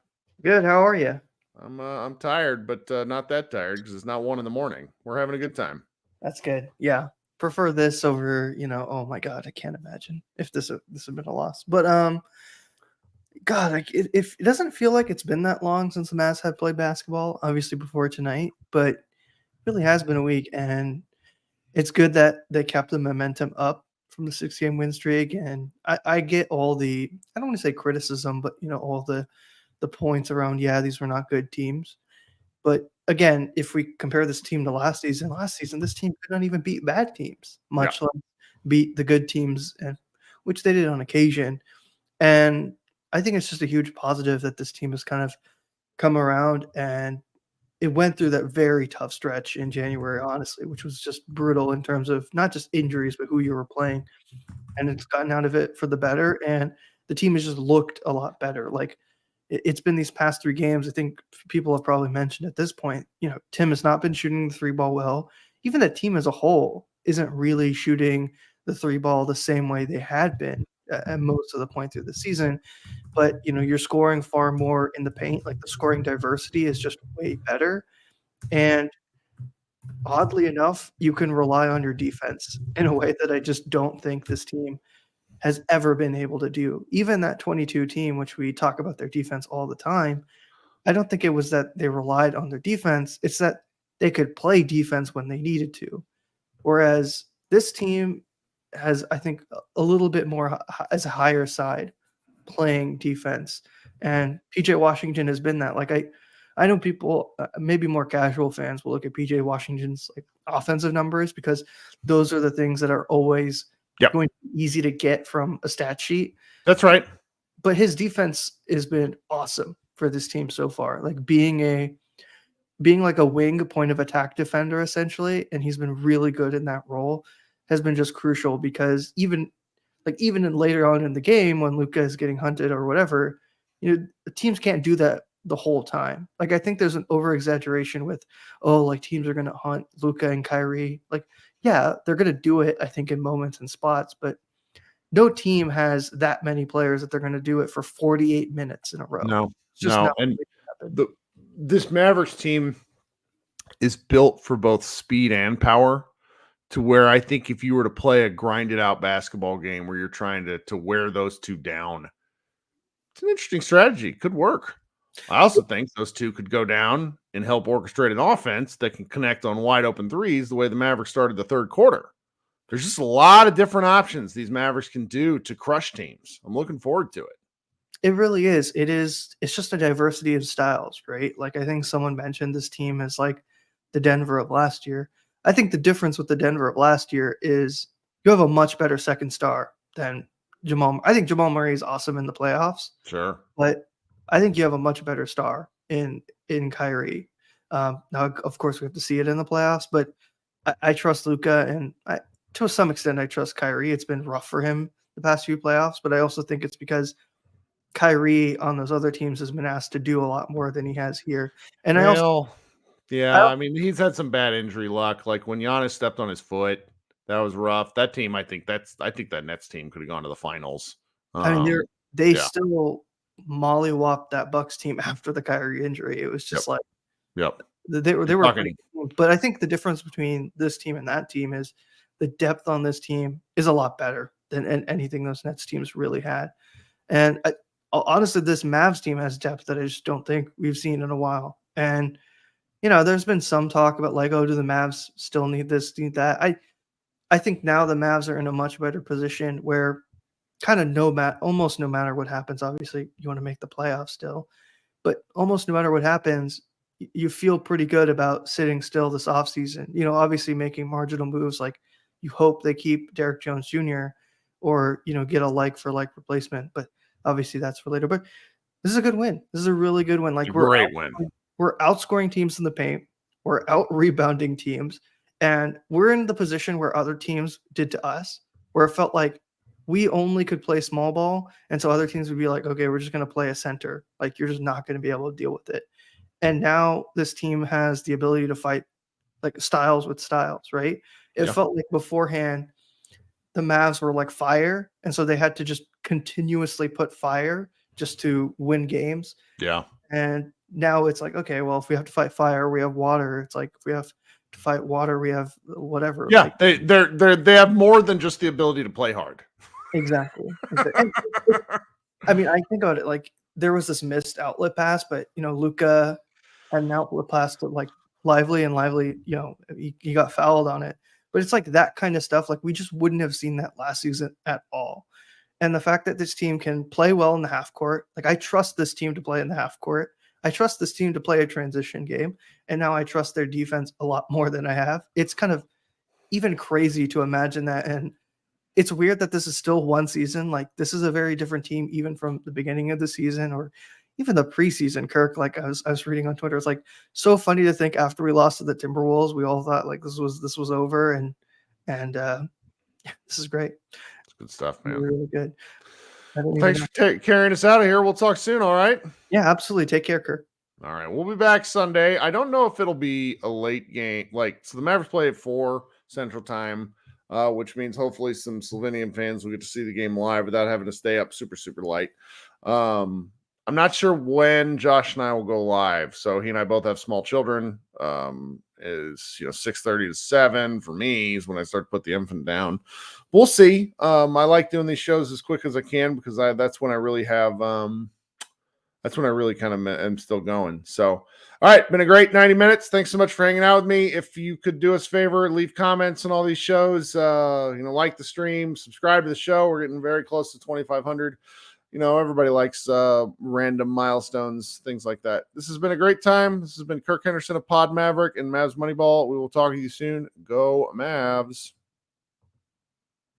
Good. How are you? I'm tired, but not that tired because it's not 1 a.m. We're having a good time. That's good. Yeah, prefer this over. Oh my God, I can't imagine if this had been a loss. But God, like it doesn't feel like it's been that long since the Mavs have played basketball. Obviously before tonight, but it really has been a week, and it's good that they kept the momentum up from the 6-game win streak. And I get all the, I don't want to say criticism, but all the points around, these were not good teams. But again, if we compare this team to last season, this team could not even beat bad teams, much less beat the good teams, which they did on occasion. And I think it's just a huge positive that this team has kind of come around, and it went through that very tough stretch in January, honestly, which was just brutal in terms of not just injuries, but who you were playing. And it's gotten out of it for the better. And the team has just looked a lot better. Like, it's been these past 3 games. I think people have probably mentioned at this point, Tim has not been shooting the 3-ball well. Even the team as a whole isn't really shooting the 3-ball the same way they had been at most of the point through the season. But, you're scoring far more in the paint. Like, the scoring diversity is just way better. And oddly enough, you can rely on your defense in a way that I just don't think this team has ever been able to do. Even that 22 team, which we talk about their defense all the time, I don't think it was that they relied on their defense. It's that they could play defense when they needed to. Whereas this team has, I think, a little bit more as a higher side playing defense. And PJ Washington has been that. Like, I know people, maybe more casual fans, will look at PJ Washington's like offensive numbers because those are the things that are always going to be easy to get from a stat sheet. That's right. But his defense has been awesome for this team so far. Like being like a wing point of attack defender essentially, and he's been really good in that role, has been just crucial because even in later on in the game when Luka is getting hunted or whatever, the teams can't do that the whole time. Like, I think there's an over exaggeration with, like teams are going to hunt Luka and Kyrie. Like, yeah, they're going to do it, I think, in moments and spots, but no team has that many players that they're going to do it for 48 minutes in a row. No, it's just not and this Mavericks team is built for both speed and power, to where I think if you were to play a grinded out basketball game where you're trying to wear those two down, it's an interesting strategy. Could work. I also think those two could go down and help orchestrate an offense that can connect on wide open threes the way the Mavericks started the third quarter. There's just a lot of different options these Mavericks can do to crush teams. I'm looking forward to it. It really is. It's just a diversity of styles, right? Like, I think someone mentioned this team is like the Denver of last year. I think the difference with the Denver of last year is you have a much better second star than Jamal. I think Jamal Murray is awesome in the playoffs, Sure. but I think you have a much better star in Kyrie. Now, of course, we have to see it in the playoffs, but I trust Luka, and to some extent, I trust Kyrie. It's been rough for him the past few playoffs, but I also think it's because Kyrie on those other teams has been asked to do a lot more than he has here. And I mean, he's had some bad injury luck. Like when Giannis stepped on his foot, that was rough. That team, I think that Nets team could have gone to the finals. I mean, they still mollywopped that Bucks team after the Kyrie injury. It was just they were pretty cool. But I think the difference between this team and that team is the depth on this team is a lot better than anything those Nets teams really had. And honestly, this Mavs team has depth that I just don't think we've seen in a while. And there's been some talk about like, oh, do the Mavs still need this, need that? I think now the Mavs are in a much better position where kind of almost no matter what happens, obviously you want to make the playoffs still, but almost no matter what happens, you feel pretty good about sitting still this offseason. Obviously making marginal moves, like you hope they keep Derrick Jones Jr. or, get a like for like replacement, but obviously that's for later. But this is a good win. This is a really good win. Like great win. We're outscoring teams in the paint. We're out rebounding teams. And we're in the position where other teams did to us, where it felt like we only could play small ball. And so other teams would be like, okay, we're just going to play a center. Like, you're just not going to be able to deal with it. And now this team has the ability to fight like styles with styles, right? It felt like beforehand, the Mavs were like fire. And so they had to just continuously put fire just to win games. Yeah. And now it's like, okay, well, if we have to fight fire, we have water. It's like if we have to fight water, we have whatever. Yeah, like, they have more than just the ability to play hard. Exactly. I mean, I think about it like there was this missed outlet pass, but Luka had an outlet pass to like Lively, he got fouled on it. But it's like that kind of stuff. Like we just wouldn't have seen that last season at all. And the fact that this team can play well in the half court, like I trust this team to play in the half court. I trust this team to play a transition game. And now I trust their defense a lot more than I have. It's kind of even crazy to imagine that. And it's weird that this is still one season. Like this is a very different team, even from the beginning of the season or even the preseason. Kirk, like I was reading on Twitter, it's like so funny to think after we lost to the Timberwolves, we all thought like this was over. And this is great. It's good stuff, man. Really good. Thanks for carrying us out of here. We'll talk soon. All right. Yeah, absolutely. Take care, Kirk. All right. We'll be back Sunday. I don't know if it'll be a late game. So the Mavericks play at 4 Central Time, which means hopefully some Slovenian fans will get to see the game live without having to stay up super, super late. I'm not sure when Josh and I will go live. So he and I both have small children. Is 6:30 to 7 for me is when I start to put the infant down. We'll see. I like doing these shows as quick as I can because that's when I really have that's when I really kind of am still going. So, all right, been a great 90 minutes. Thanks so much for hanging out with me. If you could do us a favor, leave comments on all these shows, like the stream, subscribe to the show. We're getting very close to 2,500. Everybody likes random milestones, things like that. This has been a great time. This has been Kirk Henderson of Pod Maverick and Mavs Moneyball. We will talk to you soon. Go Mavs.